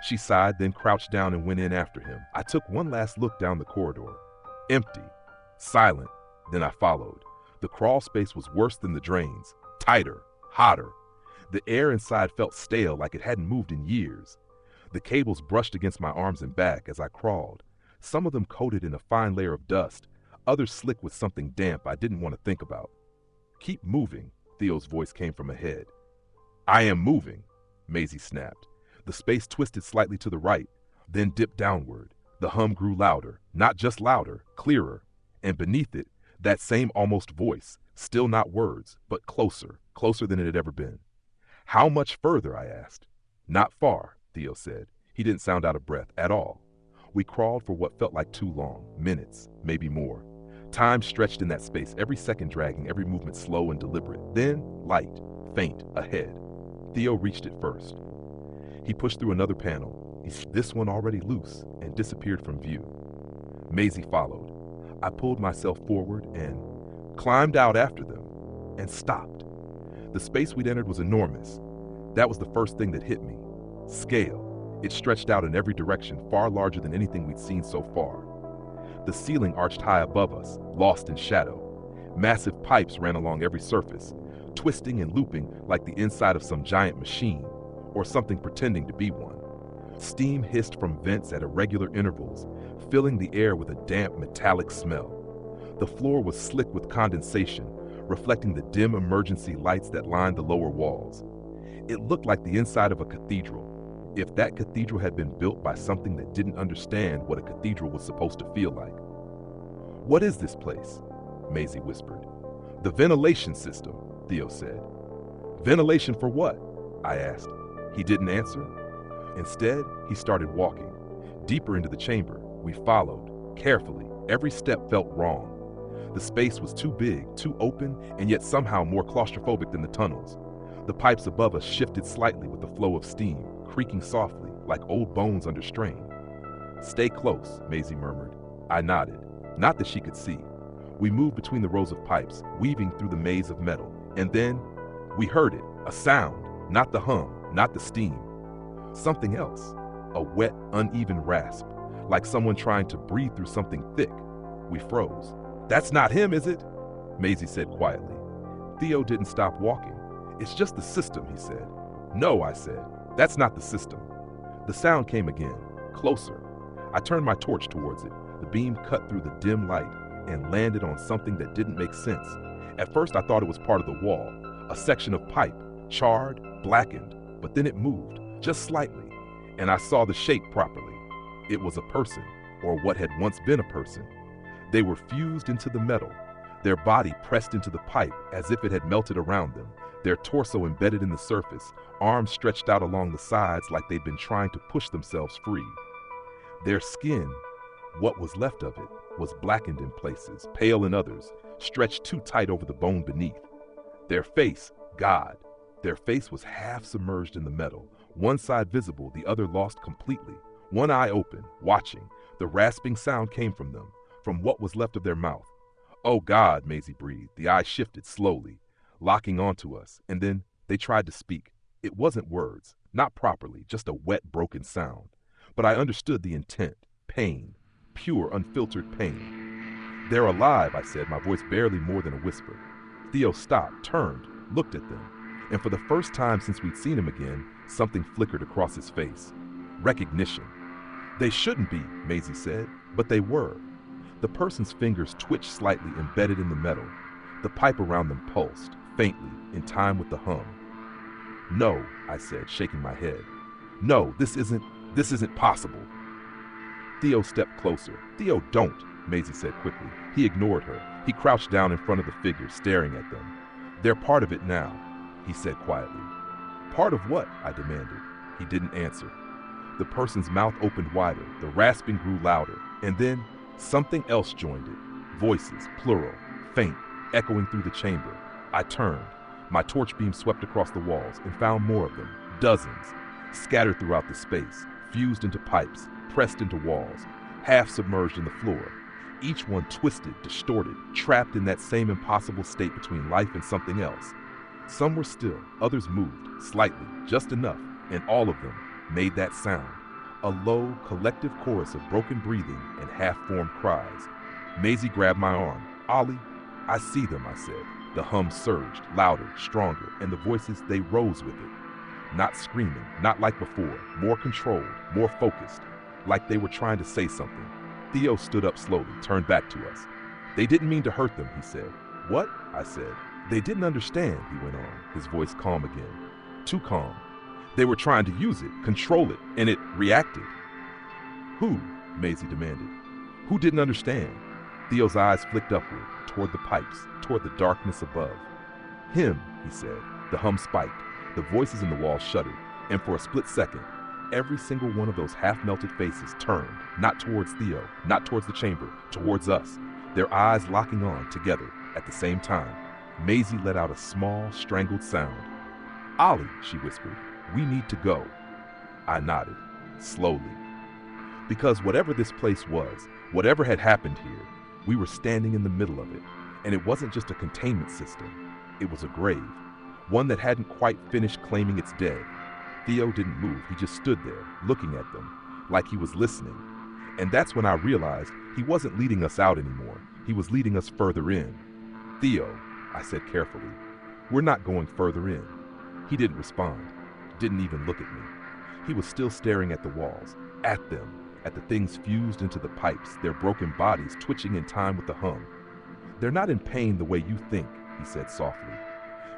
She sighed, then crouched down and went in after him. I took one last look down the corridor. Empty, silent. Then I followed. The crawl space was worse than the drains, tighter, hotter. The air inside felt stale, like it hadn't moved in years. The cables brushed against my arms and back as I crawled, some of them coated in a fine layer of dust, others slick with something damp I didn't want to think about. Keep moving, Theo's voice came from ahead. I am moving, Maisie snapped. The space twisted slightly to the right, then dipped downward. The hum grew louder, not just louder, clearer. And beneath it, that same almost voice, still not words, but closer, closer than it had ever been. How much further, I asked. Not far, Theo said. He didn't sound out of breath at all. We crawled for what felt like too long, minutes, maybe more. Time stretched in that space, every second dragging, every movement slow and deliberate. Then, light, faint, ahead. Theo reached it first. He pushed through another panel, this one already loose, and disappeared from view. Maisie followed. I pulled myself forward and climbed out after them and stopped. The space we'd entered was enormous. That was the first thing that hit me. Scale. It stretched out in every direction, far larger than anything we'd seen so far. The ceiling arched high above us, lost in shadow. Massive pipes ran along every surface, twisting and looping like the inside of some giant machine, or something pretending to be one. Steam hissed from vents at irregular intervals, filling the air with a damp metallic smell. The floor was slick with condensation, reflecting the dim emergency lights that lined the lower walls. It looked like the inside of a cathedral, if that cathedral had been built by something that didn't understand what a cathedral was supposed to feel like. "What is this place?" Maisie whispered. "The ventilation system," Theo said. "Ventilation for what?" I asked. He didn't answer. Instead, he started walking. Deeper into the chamber, we followed, carefully. Every step felt wrong. The space was too big, too open, and yet somehow more claustrophobic than the tunnels. The pipes above us shifted slightly with the flow of steam, creaking softly, like old bones under strain. "Stay close," Maisie murmured. I nodded. Not that she could see. We moved between the rows of pipes, weaving through the maze of metal. And then, we heard it, a sound, not the hum, not the steam. Something else, a wet, uneven rasp, like someone trying to breathe through something thick. We froze. "That's not him, is it?" Maisie said quietly. Theo didn't stop walking. "It's just the system," he said. "No," I said. "That's not the system." The sound came again, closer. I turned my torch towards it. The beam cut through the dim light and landed on something that didn't make sense. At first I thought it was part of the wall, a section of pipe, charred, blackened, but then it moved, just slightly, and I saw the shape properly. It was a person, or what had once been a person. They were fused into the metal, their body pressed into the pipe as if it had melted around them, their torso embedded in the surface, arms stretched out along the sides like they'd been trying to push themselves free. Their skin, what was left of it, was blackened in places, pale in others, stretched too tight over the bone beneath. Their face, God, their face was half submerged in the metal, one side visible, the other lost completely. One eye open, watching. The rasping sound came from them, from what was left of their mouth. "Oh God," Maisie breathed. The eye shifted slowly, locking onto us, and then they tried to speak. It wasn't words, not properly, just a wet, broken sound. But I understood the intent, pain, pure, unfiltered pain. "They're alive," I said, my voice barely more than a whisper. Theo stopped, turned, looked at them, and for the first time since we'd seen him again, something flickered across his face. Recognition. "They shouldn't be," Maisie said, but they were. The person's fingers twitched slightly, embedded in the metal. The pipe around them pulsed, faintly, in time with the hum. "No," I said, shaking my head. "No, this isn't possible." Theo stepped closer. "Theo, don't," Maisie said quickly. He ignored her. He crouched down in front of the figure, staring at them. "They're part of it now," he said quietly. "Part of what?" I demanded. He didn't answer. The person's mouth opened wider, the rasping grew louder, and then something else joined it. Voices, plural, faint, echoing through the chamber. I turned. My torch beam swept across the walls and found more of them, dozens, scattered throughout the space, fused into pipes, pressed into walls, half submerged in the floor. Each one twisted, distorted, trapped in that same impossible state between life and something else. Some were still, others moved, slightly, just enough, and all of them made that sound. A low, collective chorus of broken breathing and half-formed cries. Maisie grabbed my arm. "Ollie, I see them," I said. The hum surged, louder, stronger, and the voices, they rose with it. Not screaming, not like before, more controlled, more focused, like they were trying to say something. Theo stood up slowly, turned back to us. "They didn't mean to hurt them," he said. "What?" I said. "They didn't understand," he went on, his voice calm again. Too calm. "They were trying to use it, control it, and it reacted." "Who?" Maisie demanded. "Who didn't understand?" Theo's eyes flicked upward, toward the pipes, toward the darkness above. "Him," he said. The hum spiked. The voices in the wall shuddered, and for a split second, every single one of those half-melted faces turned, not towards Theo, not towards the chamber, towards us, their eyes locking on together at the same time. Maisie let out a small, strangled sound. "Ollie," she whispered, "we need to go." I nodded, slowly. Because whatever this place was, whatever had happened here, we were standing in the middle of it. And it wasn't just a containment system. It was a grave. One that hadn't quite finished claiming its dead. Theo didn't move. He just stood there, looking at them, like he was listening. And that's when I realized he wasn't leading us out anymore. He was leading us further in. "Theo," I said carefully, "we're not going further in." He didn't respond, didn't even look at me. He was still staring at the walls, at them, at the things fused into the pipes, their broken bodies twitching in time with the hum. "They're not in pain the way you think," he said softly.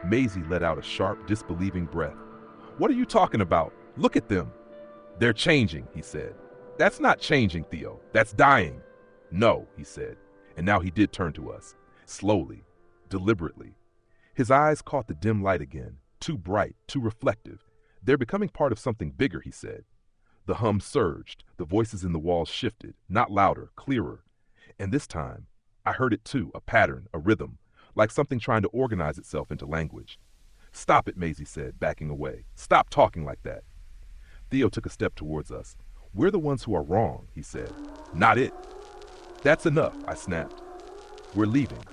Maisie let out a sharp, disbelieving breath. "What are you talking about? Look at them." "They're changing," he said. "That's not changing, Theo. That's dying." "No," he said, and now he did turn to us, slowly, deliberately. His eyes caught the dim light again, too bright, too reflective. "They're becoming part of something bigger," he said. The hum surged, the voices in the walls shifted, not louder, clearer. And this time, I heard it too, a pattern, a rhythm, like something trying to organize itself into language. "Stop it," Maisie said, backing away. "Stop talking like that." Theo took a step towards us. "We're the ones who are wrong," he said. "Not it." "That's enough," I snapped. "We're leaving."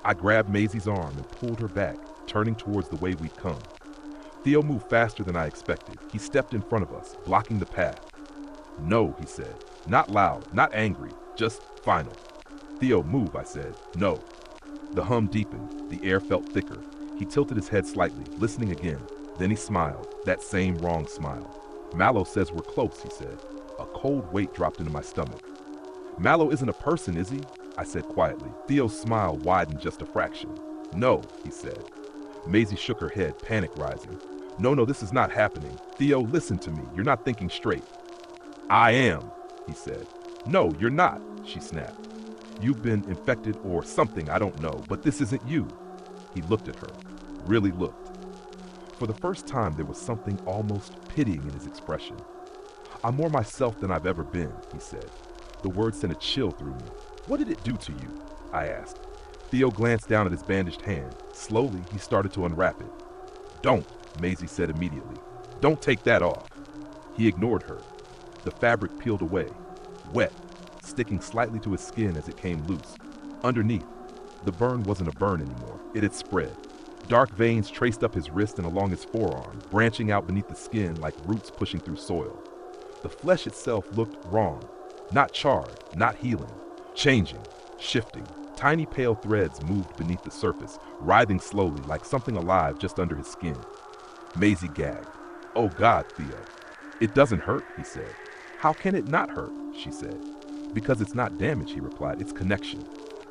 I grabbed Maisie's arm and pulled her back, turning towards the way we'd come. Theo moved faster than I expected. He stepped in front of us, blocking the path. "No," he said. Not loud, not angry, just final. "Theo, move," I said. "No." The hum deepened. The air felt thicker. He tilted his head slightly, listening again. Then he smiled, that same wrong smile. "Mallow says we're close," he said. A cold weight dropped into my stomach. "Mallow isn't a person, is he?" I said quietly. Theo's smile widened just a fraction. "No," he said. Maisie shook her head, panic rising. No, this is not happening. Theo, listen to me. You're not thinking straight." "I am," he said. "No, you're not," she snapped. "You've been infected or something, I don't know, but this isn't you." He looked at her, really looked. For the first time, there was something almost pitying in his expression. "I'm more myself than I've ever been," he said. The word sent a chill through me. "What did it do to you?" I asked. Theo glanced down at his bandaged hand. Slowly, he started to unwrap it. "Don't," Maisie said immediately. "Don't take that off." He ignored her. The fabric peeled away, wet, sticking slightly to his skin as it came loose. Underneath, the burn wasn't a burn anymore. It had spread. Dark veins traced up his wrist and along his forearm, branching out beneath the skin like roots pushing through soil. The flesh itself looked wrong. Not charred, not healing. Changing, shifting. Tiny pale threads moved beneath the surface, writhing slowly like something alive just under his skin. Maisie gagged. "Oh God, Theo." "It doesn't hurt," he said. "How can it not hurt?" she said. "Because it's not damage," he replied. "It's connection."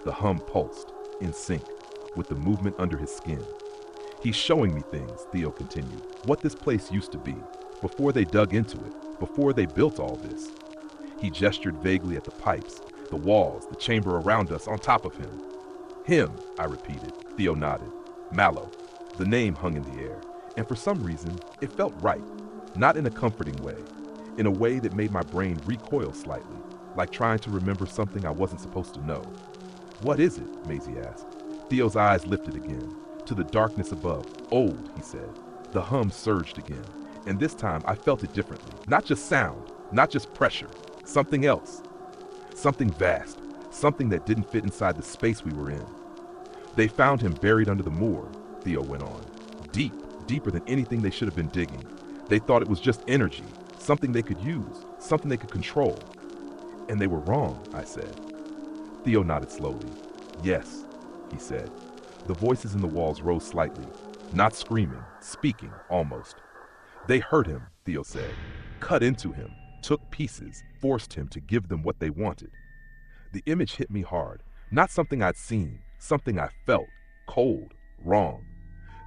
The hum pulsed, in sync, with the movement under his skin. "He's showing me things," Theo continued. "What this place used to be, before they dug into it, before they built all this." He gestured vaguely at the pipes, the walls, the chamber around us, on top of him. "Him," I repeated. Theo nodded. "Mallow." The name hung in the air, and for some reason, it felt right. Not in a comforting way, in a way that made my brain recoil slightly, like trying to remember something I wasn't supposed to know. "What is it?" Maisie asked. Theo's eyes lifted again, to the darkness above. "Old," he said. The hum surged again, and this time I felt it differently. Not just sound, not just pressure, something else. Something vast, something that didn't fit inside the space we were in. "They found him buried under the moor," Theo went on. "Deep, deeper than anything they should have been digging. They thought it was just energy, something they could use, something they could control. And they were wrong," I said. Theo nodded slowly. "Yes," he said. The voices in the walls rose slightly, not screaming, speaking, almost. "They hurt him," Theo said, "cut into him, took pieces, forced him to give them what they wanted." The image hit me hard, not something I'd seen, something I felt, cold, wrong.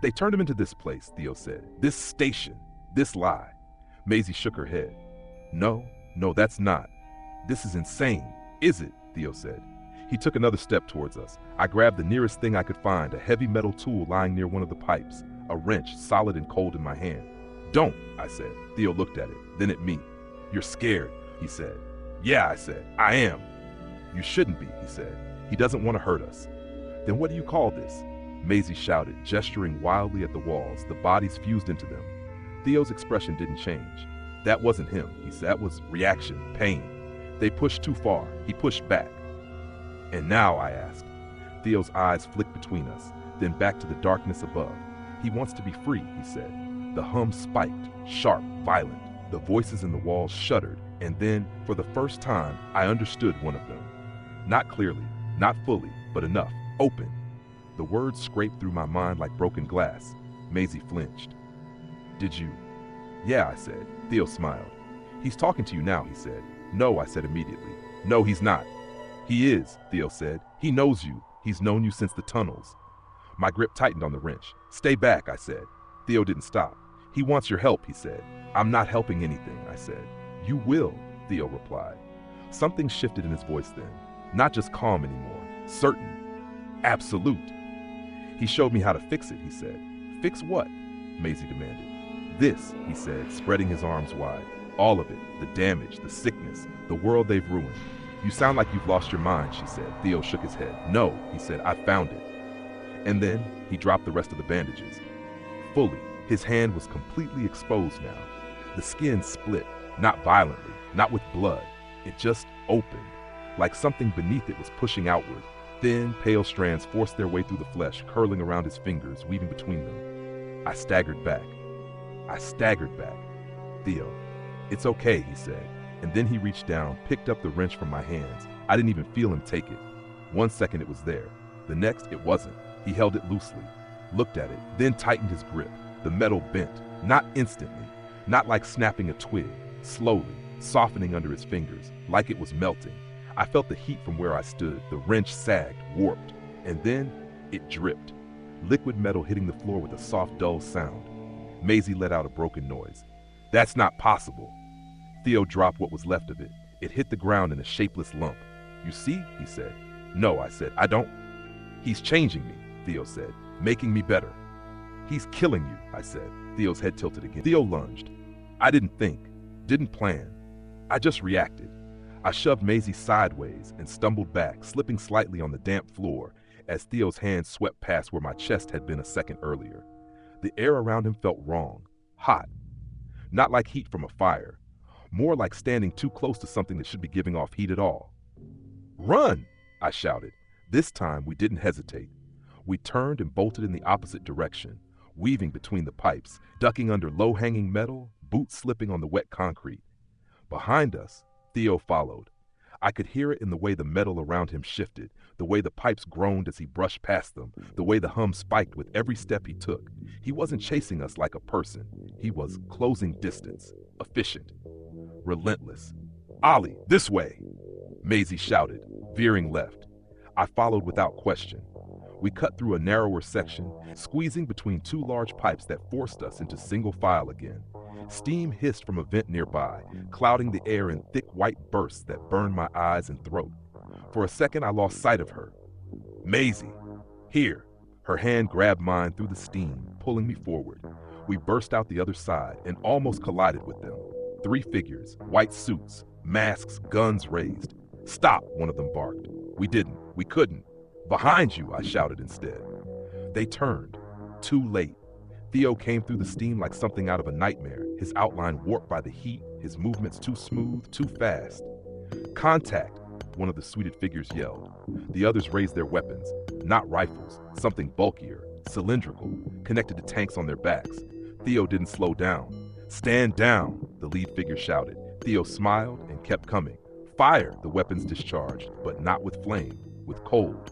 "They turned him into this place," Theo said, "this station, this lie." Maisie shook her head. No, that's not. This is insane." "Is it?" Theo said. He took another step towards us. I grabbed the nearest thing I could find, a heavy metal tool lying near one of the pipes, a wrench, solid and cold in my hand. "Don't," I said. Theo looked at it, then at me. "You're scared," he said. "Yeah," I said. "I am." "You shouldn't be," he said. "He doesn't want to hurt us." "Then what do you call this?" Maisie shouted, gesturing wildly at the walls. The bodies fused into them. Theo's expression didn't change. That wasn't him, he said. That was reaction, pain. They pushed too far. He pushed back. And now, I asked. Theo's eyes flicked between us, then back to the darkness above. He wants to be free, he said. The hum spiked, sharp, violent. The voices in the walls shuddered, and then, for the first time, I understood one of them. Not clearly, not fully, but enough. Open. The words scraped through my mind like broken glass. Maisie flinched. Did you? Yeah, I said. Theo smiled. He's talking to you now, he said. No, I said immediately. No, he's not. He is, Theo said. He knows you. He's known you since the tunnels. My grip tightened on the wrench. Stay back, I said. Theo didn't stop. He wants your help, he said. I'm not helping anything, I said. You will, Theo replied. Something shifted in his voice then. Not just calm anymore. Certain. Absolute. He showed me how to fix it, he said. Fix what? Maisie demanded. This, he said, spreading his arms wide. All of it. The damage, the sickness, the world they've ruined. You sound like you've lost your mind, she said. Theo shook his head. No, he said, I found it. And then he dropped the rest of the bandages. Fully, his hand was completely exposed now. The skin split, not violently, not with blood. It just opened, like something beneath it was pushing outward. Thin, pale strands forced their way through the flesh, curling around his fingers, weaving between them. I staggered back. Theo, it's okay, he said. And then he reached down, picked up the wrench from my hands. I didn't even feel him take it. 1 second it was there. The next, it wasn't. He held it loosely, looked at it, then tightened his grip. The metal bent, not instantly, not like snapping a twig, slowly, softening under his fingers, like it was melting. I felt the heat from where I stood. The wrench sagged, warped, and then it dripped. Liquid metal hitting the floor with a soft, dull sound. Maisie let out a broken noise. That's not possible. Theo dropped what was left of it. It hit the ground in a shapeless lump. You see, he said. No, I said, I don't. He's changing me, Theo said, making me better. He's killing you, I said. Theo's head tilted again. Theo lunged. I didn't think, didn't plan. I just reacted. I shoved Maisie sideways and stumbled back, slipping slightly on the damp floor as Theo's hand swept past where my chest had been a second earlier. The air around him felt wrong, hot. Not like heat from a fire, more like standing too close to something that should be giving off heat at all. Run, I shouted. This time we didn't hesitate. We turned and bolted in the opposite direction, weaving between the pipes, ducking under low-hanging metal, boots slipping on the wet concrete. Behind us, Theo followed. I could hear it in the way the metal around him shifted, the way the pipes groaned as he brushed past them, the way the hum spiked with every step he took. He wasn't chasing us like a person. He was closing distance, efficient, relentless. Ollie, this way! Maisie shouted, veering left. I followed without question. We cut through a narrower section, squeezing between two large pipes that forced us into single file again. Steam hissed from a vent nearby, clouding the air in thick white bursts that burned my eyes and throat. For a second, I lost sight of her. Maisie! Here! Her hand grabbed mine through the steam, pulling me forward. We burst out the other side and almost collided with them. 3 figures, white suits, masks, guns raised. Stop, one of them barked. We didn't. We couldn't. Behind you, I shouted instead. They turned. Too late. Theo came through the steam like something out of a nightmare, his outline warped by the heat, his movements too smooth, too fast. Contact, one of the suited figures yelled. The others raised their weapons, not rifles, something bulkier, cylindrical, connected to tanks on their backs. Theo didn't slow down. Stand down, the lead figure shouted. Theo smiled and kept coming. Fire, the weapons discharged, but not with flame, with cold.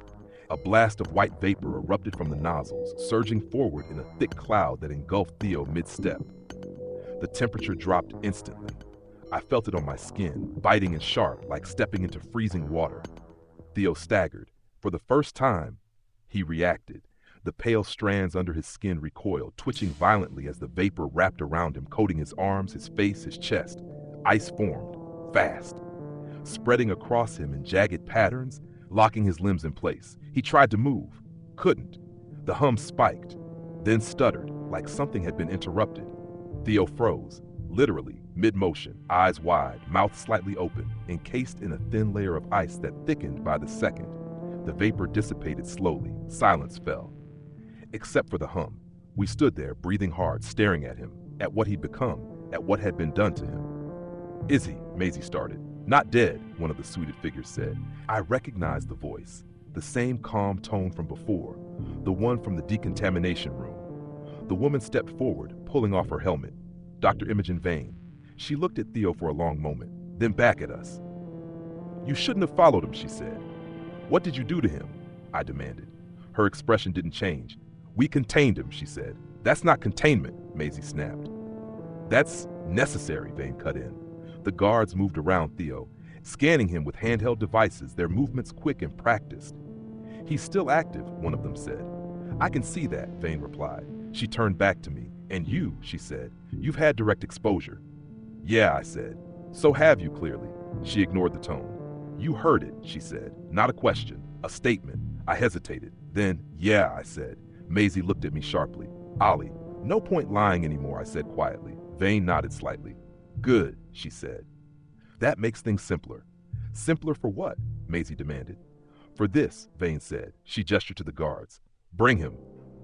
A blast of white vapor erupted from the nozzles, surging forward in a thick cloud that engulfed Theo mid-step. The temperature dropped instantly. I felt it on my skin, biting and sharp, like stepping into freezing water. Theo staggered. For the first time, he reacted. The pale strands under his skin recoiled, twitching violently as the vapor wrapped around him, coating his arms, his face, his chest. Ice formed, fast, spreading across him in jagged patterns, locking his limbs in place. He tried to move, couldn't. The hum spiked, then stuttered, like something had been interrupted. Theo froze, literally, mid-motion, eyes wide, mouth slightly open, encased in a thin layer of ice that thickened by the second. The vapor dissipated slowly, silence fell. except for the hum. We stood there, breathing hard, staring at him, at what he'd become, at what had been done to him. "Is he?" Maisie started. "Not dead," one of the suited figures said. I recognized the voice, the same calm tone from before, the one from the decontamination room. The woman stepped forward, pulling off her helmet. Dr. Imogen Vane. She looked at Theo for a long moment, then back at us. "You shouldn't have followed him," she said. "What did you do to him?" I demanded. Her expression didn't change. "We contained him," she said. "That's not containment," Maisie snapped. "That's necessary," Vane cut in. The guards moved around Theo, scanning him with handheld devices, their movements quick and practiced. "He's still active," one of them said. "I can see that," Vane replied. She turned back to me. "And you," she said, "you've had direct exposure." "Yeah," I said. "So have you, clearly." She ignored the tone. "You heard it," she said. Not a question, a statement. I hesitated. Then, "Yeah," I said. Maisie looked at me sharply. "Ollie, no point lying anymore," I said quietly. Vane nodded slightly. "Good," she said. "That makes things simpler." "Simpler for what?" Maisie demanded. "For this," Vane said. She gestured to the guards. "Bring him."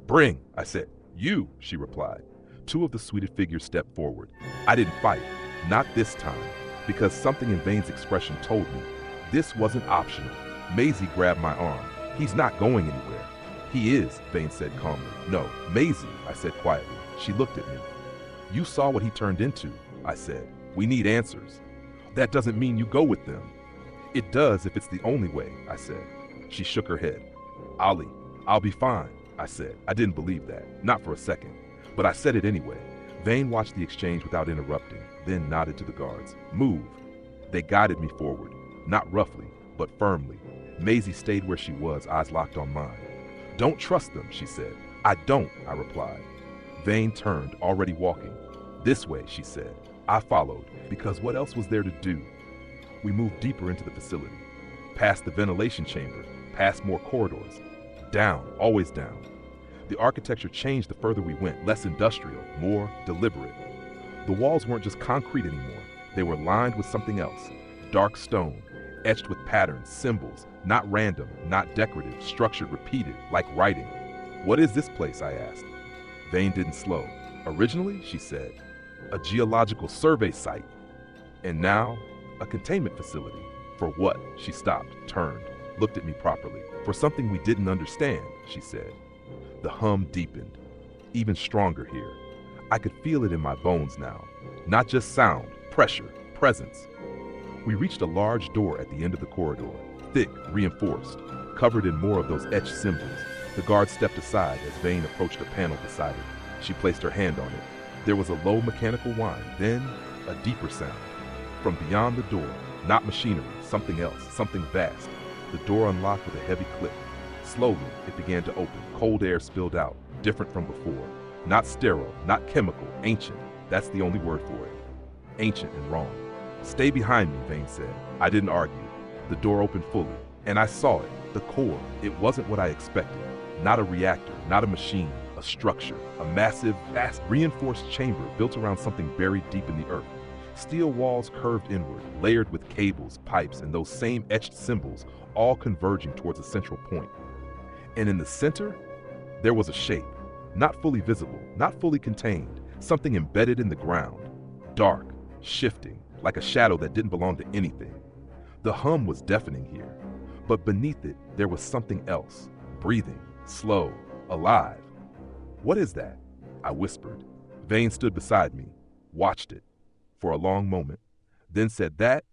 "Bring," I said. "You," she replied. Two of the suited figures stepped forward. I didn't fight. Not this time. Because something in Vane's expression told me this wasn't optional. Maisie grabbed my arm. "He's not going anywhere." "He is," Vane said calmly. "No, Maisie," I said quietly. She looked at me. "You saw what he turned into," I said. "We need answers." "That doesn't mean you go with them." "It does if it's the only way," I said. She shook her head. "Ollie, I'll be fine," I said. I didn't believe that, not for a second. But I said it anyway. Vane watched the exchange without interrupting, then nodded to the guards. "Move." They guided me forward, not roughly, but firmly. Maisie stayed where she was, eyes locked on mine. "Don't trust them," she said. "I don't," I replied. Vane turned, already walking. "This way," she said. I followed, because what else was there to do? We moved deeper into the facility, past the ventilation chamber, past more corridors. Down, always down. The architecture changed the further we went, less industrial, more deliberate. The walls weren't just concrete anymore. They were lined with something else. Dark stone, etched with patterns, symbols, not random, not decorative, structured, repeated, like writing. "What is this place?" I asked. Vane didn't slow. "Originally," she said, "a geological survey site. And now, a containment facility." "For what?" She stopped, turned, looked at me properly. "For something we didn't understand," she said. The hum deepened, even stronger here. I could feel it in my bones now. Not just sound, pressure, presence. We reached a large door at the end of the corridor, thick, reinforced, covered in more of those etched symbols. The guard stepped aside as Vane approached a panel beside it. She placed her hand on it. There was a low mechanical whine, then a deeper sound. From beyond the door, not machinery, something else, something vast. The door unlocked with a heavy click. Slowly, it began to open. Cold air spilled out, different from before. Not sterile, not chemical, ancient. That's the only word for it. Ancient and wrong. "Stay behind me," Vane said. I didn't argue. The door opened fully, and I saw it, the core. It wasn't what I expected. Not a reactor, not a machine, a structure. A massive, vast, reinforced chamber built around something buried deep in the earth. Steel walls curved inward, layered with cables, pipes, and those same etched symbols, all converging towards a central point. And in the center, there was a shape, not fully visible, not fully contained, something embedded in the ground, dark, shifting, like a shadow that didn't belong to anything. The hum was deafening here, but beneath it, there was something else, breathing, slow, alive. "What is that?" I whispered. Vane stood beside me, watched it, for a long moment, then said, "That,"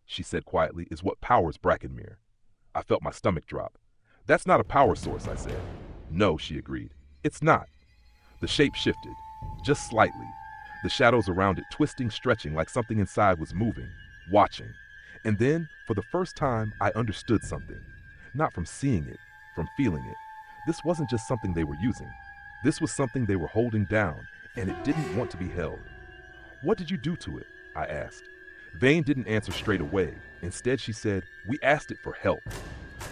she said quietly, "is what powers Brackenmere." I felt my stomach drop. "That's not a power source," I said. "No," she agreed. "It's not." The shape shifted, just slightly. The shadows around it twisting, stretching like something inside was moving, watching. And then, for the first time, I understood something. Not from seeing it, from feeling it. This wasn't just something they were using. This was something they were holding down, and it didn't want to be held. "What did you do to it?" I asked. Vane didn't answer straight away. Instead, she said, "We asked it for help."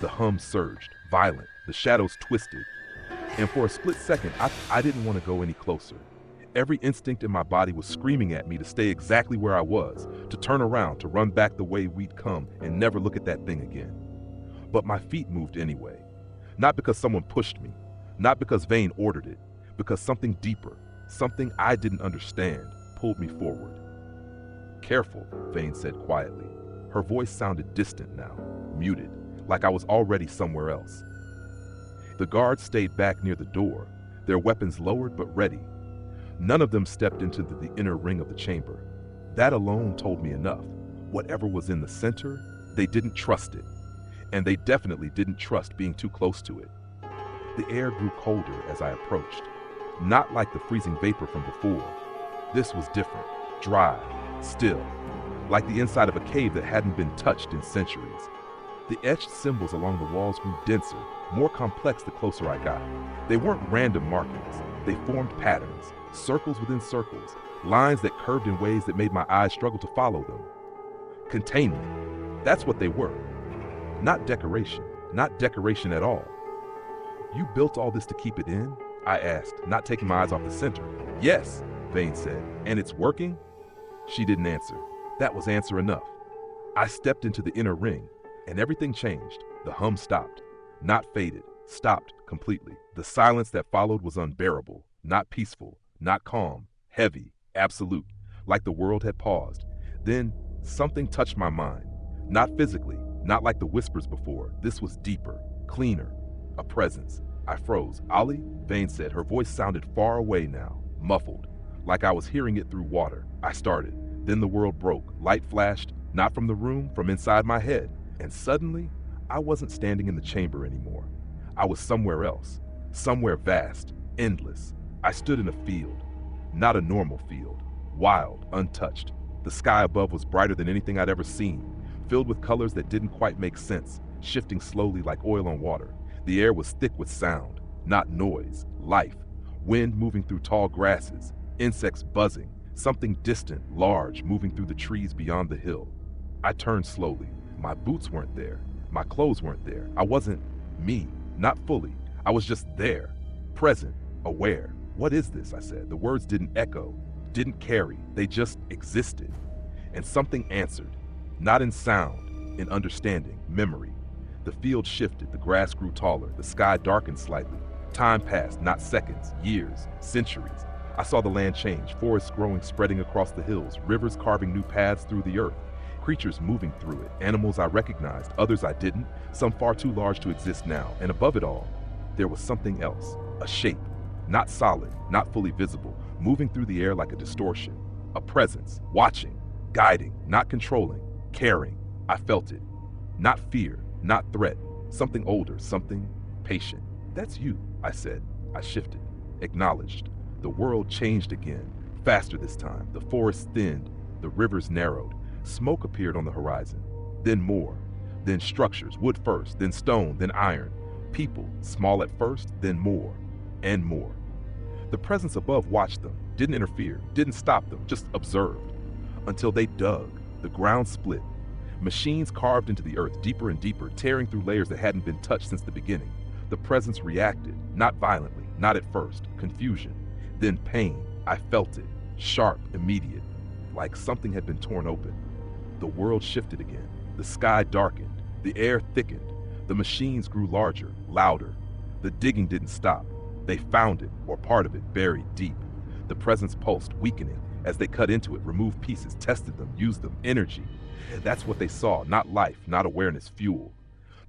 The hum surged, violent, the shadows twisted. And for a split second, I didn't want to go any closer. Every instinct in my body was screaming at me to stay exactly where I was, to turn around, to run back the way we'd come and never look at that thing again. But my feet moved anyway. Not because someone pushed me, Not because Vane ordered it, because something deeper, something I didn't understand, pulled me forward. Careful, Vane said quietly. Her voice sounded distant now, muted, like I was already somewhere else. The guards stayed back near the door, their weapons lowered but ready. None of them stepped into the inner ring of the chamber. That alone told me enough. Whatever was in the center, they didn't trust it. And they definitely didn't trust being too close to it. The air grew colder as I approached. Not like the freezing vapor from before. This was different, dry, still, like the inside of a cave that hadn't been touched in centuries. The etched symbols along the walls grew denser, more complex the closer I got. They weren't random markings. They formed patterns, circles within circles, lines that curved in ways that made my eyes struggle to follow them. Containment. That's what they were. Not decoration at all. You built all this to keep it in? I asked, not taking my eyes off the center. Yes, Vane said. And it's working? She didn't answer. That was answer enough. I stepped into the inner ring, and everything changed. The hum stopped. Not faded, stopped completely. The silence that followed was unbearable, not peaceful, not calm, heavy, absolute, like the world had paused. Then something touched my mind. Not physically, not like the whispers before. This was deeper, cleaner, a presence. I froze. Ollie, Vane said. Her voice sounded far away now, muffled, like I was hearing it through water. I started. Then the world broke. Light flashed, not from the room, from inside my head. And suddenly, I wasn't standing in the chamber anymore. I was somewhere else, somewhere vast, endless. I stood in a field, not a normal field, wild, untouched. The sky above was brighter than anything I'd ever seen, filled with colors that didn't quite make sense, shifting slowly like oil on water. The air was thick with sound, not noise, life. Wind moving through tall grasses, insects buzzing, something distant, large, moving through the trees beyond the hill. I turned slowly. My boots weren't there. My clothes weren't there. I wasn't me, not fully. I was just there, present, aware. What is this? I said. The words didn't echo, didn't carry. They just existed. And something answered, not in sound, in understanding, memory. The field shifted, the grass grew taller, the sky darkened slightly. Time passed, not seconds, years, centuries. I saw the land change, forests growing, spreading across the hills, rivers carving new paths through the earth, creatures moving through it, animals I recognized, others I didn't, some far too large to exist now. And above it all, there was something else, a shape, not solid, not fully visible, moving through the air like a distortion, a presence, watching, guiding, not controlling, caring. I felt it. Not fear, not threat, something older, something patient. That's you, I said. I shifted, acknowledged. The world changed again, faster this time. The forest thinned, the rivers narrowed. Smoke appeared on the horizon, then more, then structures, wood first, then stone, then iron. People, small at first, then more, and more. The presence above watched them, didn't interfere, didn't stop them, just observed. Until they dug, the ground split. Machines carved into the earth deeper and deeper, tearing through layers that hadn't been touched since the beginning. The presence reacted, not violently, not at first, confusion, then pain. I felt it, sharp, immediate, like something had been torn open. The world shifted again. The sky darkened, the air thickened, the machines grew larger, louder. The digging didn't stop. They found it, or part of it, buried deep. The presence pulsed, weakening, as they cut into it, removed pieces, tested them, used them, energy. That's what they saw, not life, not awareness, fuel.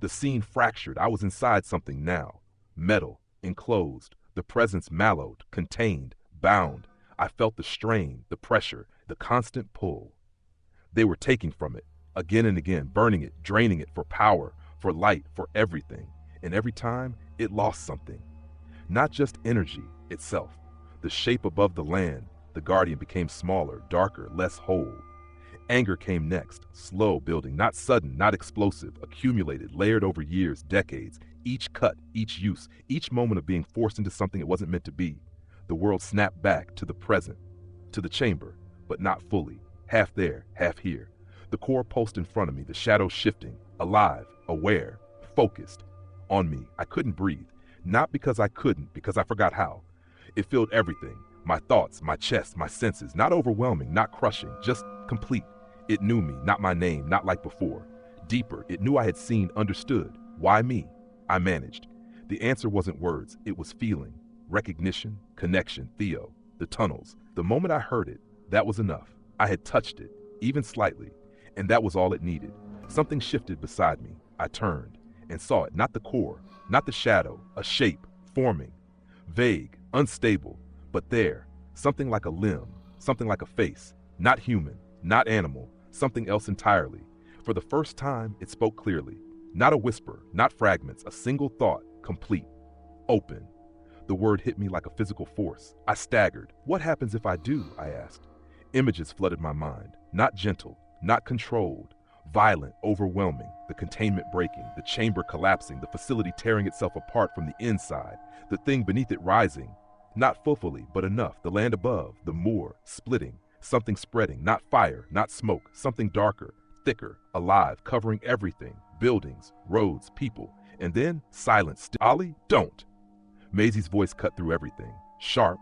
The scene fractured. I was inside something now. Metal, enclosed, the presence mallowed, contained, bound. I felt the strain, the pressure, the constant pull. They were taking from it, again and again, burning it, draining it for power, for light, for everything. And every time, it lost something. Not just energy itself. The shape above the land, the guardian, became smaller, darker, less whole. Anger came next, slow building, not sudden, not explosive, accumulated, layered over years, decades. Each cut, each use, each moment of being forced into something it wasn't meant to be. The world snapped back to the present, to the chamber, but not fully. Half there, half here. The core pulsed in front of me, the shadows shifting, alive, aware, focused, on me. I couldn't breathe. Not because I couldn't, because I forgot how. It filled everything, my thoughts, my chest, my senses, not overwhelming, not crushing, just complete. It knew me, not my name, not like before. Deeper, it knew I had seen, understood. Why me? I managed. The answer wasn't words, it was feeling, recognition, connection, Theo, the tunnels. The moment I heard it, that was enough. I had touched it, even slightly, and that was all it needed. Something shifted beside me. I turned and saw it, not the core, not the shadow, a shape, forming, vague, unstable, but there, something like a limb, something like a face, not human, not animal, something else entirely. For the first time, it spoke clearly. Not a whisper, not fragments, a single thought, complete, open. The word hit me like a physical force. I staggered. What happens if I do? I asked. Images flooded my mind, not gentle, not controlled, violent, overwhelming, the containment breaking, the chamber collapsing, the facility tearing itself apart from the inside, the thing beneath it rising, not fully, but enough, the land above, the moor, splitting, something spreading, not fire, not smoke, something darker, thicker, alive, covering everything, buildings, roads, people, and then silence. Ollie, don't! Maisie's voice cut through everything, sharp,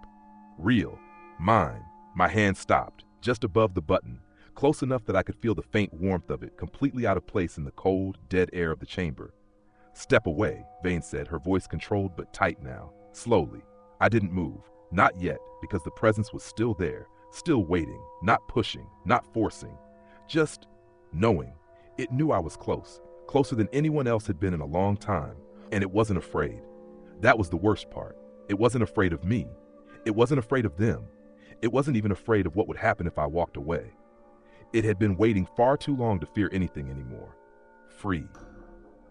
real, mine. My hand stopped, just above the button, close enough that I could feel the faint warmth of it, completely out of place in the cold, dead air of the chamber. Step away, Vane said, her voice controlled but tight now, slowly. I didn't move, not yet, because the presence was still there, still waiting, not pushing, not forcing, just knowing. It knew I was close, closer than anyone else had been in a long time, and it wasn't afraid. That was the worst part. It wasn't afraid of me. It wasn't afraid of them. It wasn't even afraid of what would happen if I walked away. It had been waiting far too long to fear anything anymore. Free.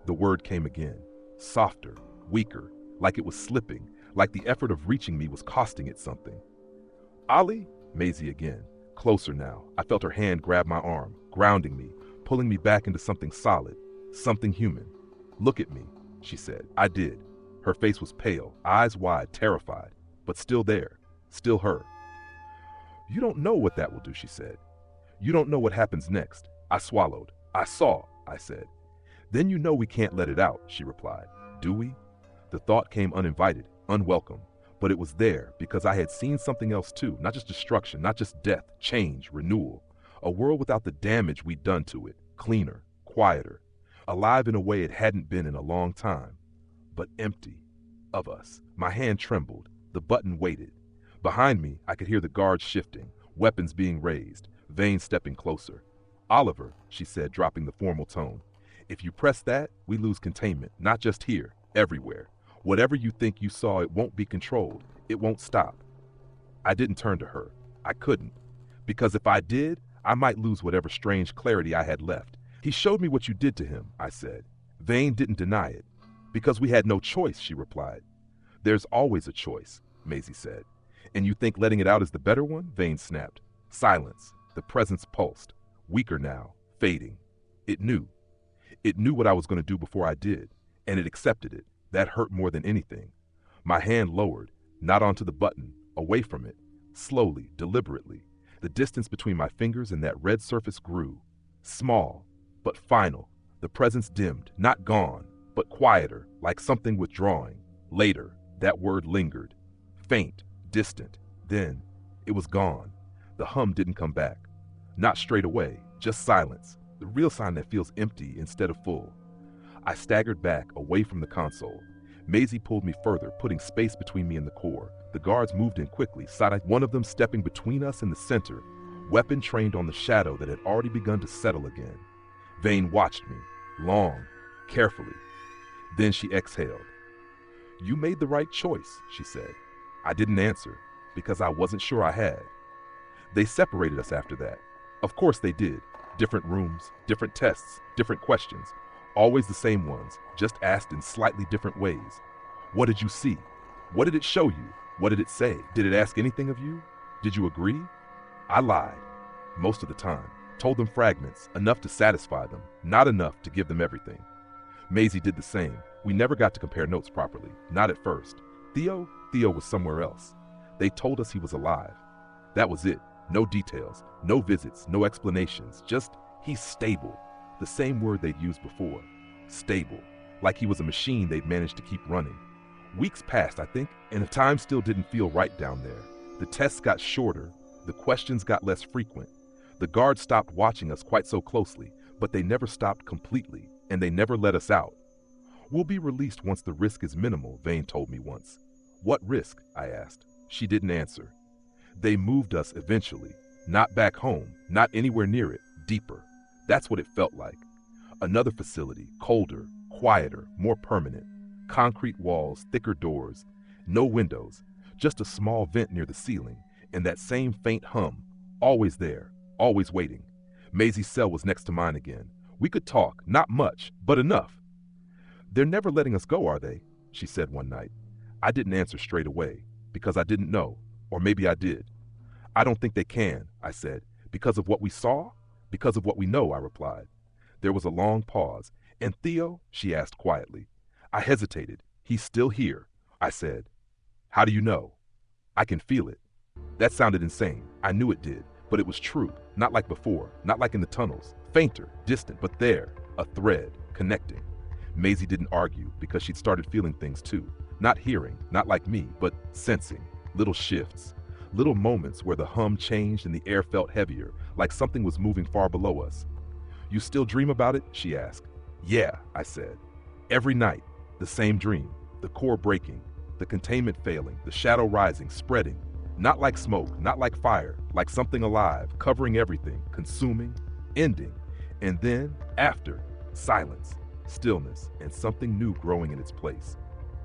The word came again, softer, weaker, like it was slipping, like the effort of reaching me was costing it something. Ollie? Maisie again, closer now. I felt her hand grab my arm, grounding me, pulling me back into something solid, something human. Look at me, she said. I did. Her face was pale, eyes wide, terrified, but still there, still her. You don't know what that will do, she said. You don't know what happens next. I swallowed. I saw, I said. Then you know we can't let it out, she replied. Do we? The thought came uninvited, unwelcome, but it was there because I had seen something else too, not just destruction, not just death, change, renewal. A world without the damage we'd done to it, cleaner, quieter, alive in a way it hadn't been in a long time, but empty of us. My hand trembled. The button waited. Behind me, I could hear the guards shifting, weapons being raised, Vane stepping closer. Oliver, she said, dropping the formal tone, if you press that, we lose containment, not just here, everywhere. Whatever you think you saw, it won't be controlled. It won't stop. I didn't turn to her. I couldn't. Because if I did, I might lose whatever strange clarity I had left. He showed me what you did to him, I said. Vane didn't deny it. Because we had no choice, she replied. There's always a choice, Maisie said. And you think letting it out is the better one? Vane snapped. Silence. The presence pulsed. Weaker now. Fading. It knew. It knew what I was going to do before I did. And it accepted it. That hurt more than anything. My hand lowered, not onto the button, away from it. Slowly, deliberately. The distance between my fingers and that red surface grew. Small, but final. The presence dimmed, not gone, but quieter, like something withdrawing. Later, that word lingered. Faint. Distant. Then, it was gone. The hum didn't come back. Not straight away, just silence. The real sign that feels empty instead of full. I staggered back, away from the console. Maisie pulled me further, putting space between me and the core. The guards moved in quickly, one of them stepping between us and the center, weapon trained on the shadow that had already begun to settle again. Vane watched me, long, carefully. Then she exhaled. You made the right choice, she said. I didn't answer, because I wasn't sure I had. They separated us after that. Of course they did. Different rooms, different tests, different questions. Always the same ones, just asked in slightly different ways. What did you see? What did it show you? What did it say? Did it ask anything of you? Did you agree? I lied. Most of the time. Told them fragments, enough to satisfy them, not enough to give them everything. Maisie did the same. We never got to compare notes properly, not at first. Theo was somewhere else. They told us he was alive. That was it. No details, no visits, no explanations, just he's stable. The same word they'd used before. Stable. Like he was a machine they'd managed to keep running. Weeks passed, I think, and the time still didn't feel right down there. The tests got shorter, the questions got less frequent. The guards stopped watching us quite so closely, but they never stopped completely, and they never let us out. We'll be released once the risk is minimal, Vane told me once. What risk? I asked. She didn't answer. They moved us eventually. Not back home, not anywhere near it, deeper. That's what it felt like. Another facility, colder, quieter, more permanent. Concrete walls, thicker doors, no windows, just a small vent near the ceiling, and that same faint hum, always there, always waiting. Maisie's cell was next to mine again. We could talk, not much, but enough. They're never letting us go, are they? She said one night. I didn't answer straight away, because I didn't know, or maybe I did. I don't think they can, I said. Because of what we saw? Because of what we know, I replied. There was a long pause. And Theo? She asked quietly. I hesitated. He's still here, I said. How do you know? I can feel it. That sounded insane. I knew it did, but it was true. Not like before, not like in the tunnels. Fainter, distant, but there, a thread, connecting. Maisie didn't argue because she'd started feeling things too. Not hearing, not like me, but sensing. Little shifts. Little moments where the hum changed and the air felt heavier, like something was moving far below us. You still dream about it? She asked. Yeah, I said. Every night, the same dream. The core breaking, the containment failing, the shadow rising, spreading. Not like smoke, not like fire, like something alive, covering everything, consuming, ending. And then, after, silence, stillness, and something new growing in its place.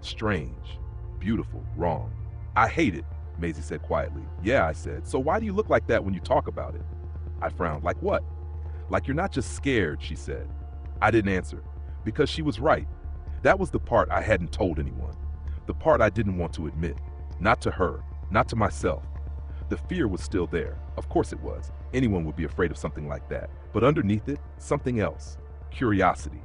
Strange, beautiful, wrong. I hate it, Maisie said quietly. Yeah, I said. So why do you look like that when you talk about it? I frowned. Like what? Like you're not just scared, she said. I didn't answer, because she was right. That was the part I hadn't told anyone. The part I didn't want to admit. Not to her, not to myself. The fear was still there. Of course it was. Anyone would be afraid of something like that. But underneath it, something else. Curiosity,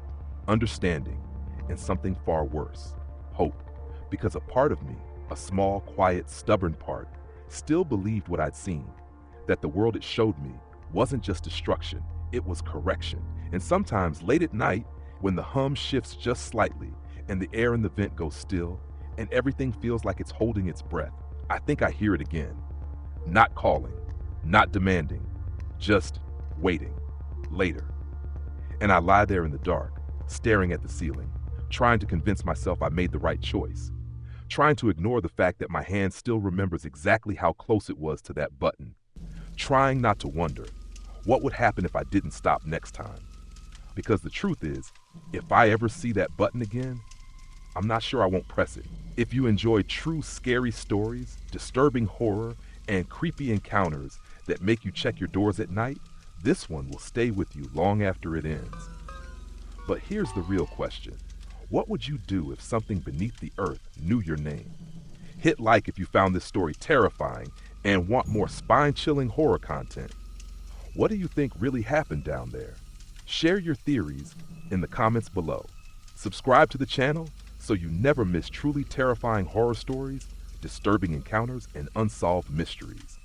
understanding, and something far worse. Hope. Because a part of me, a small, quiet, stubborn part, still believed what I'd seen. That the world it showed me wasn't just destruction, it was correction. And sometimes late at night, when the hum shifts just slightly and the air in the vent goes still and everything feels like it's holding its breath, I think I hear it again. Not calling, not demanding, just waiting. Later. And I lie there in the dark, staring at the ceiling, trying to convince myself I made the right choice. Trying to ignore the fact that my hand still remembers exactly how close it was to that button. Trying not to wonder, what would happen if I didn't stop next time? Because the truth is, if I ever see that button again, I'm not sure I won't press it. If you enjoy true scary stories, disturbing horror, and creepy encounters that make you check your doors at night, this one will stay with you long after it ends. But here's the real question. What would you do if something beneath the earth knew your name? Hit like if you found this story terrifying and want more spine-chilling horror content. What do you think really happened down there? Share your theories in the comments below. Subscribe to the channel so you never miss truly terrifying horror stories, disturbing encounters, and unsolved mysteries.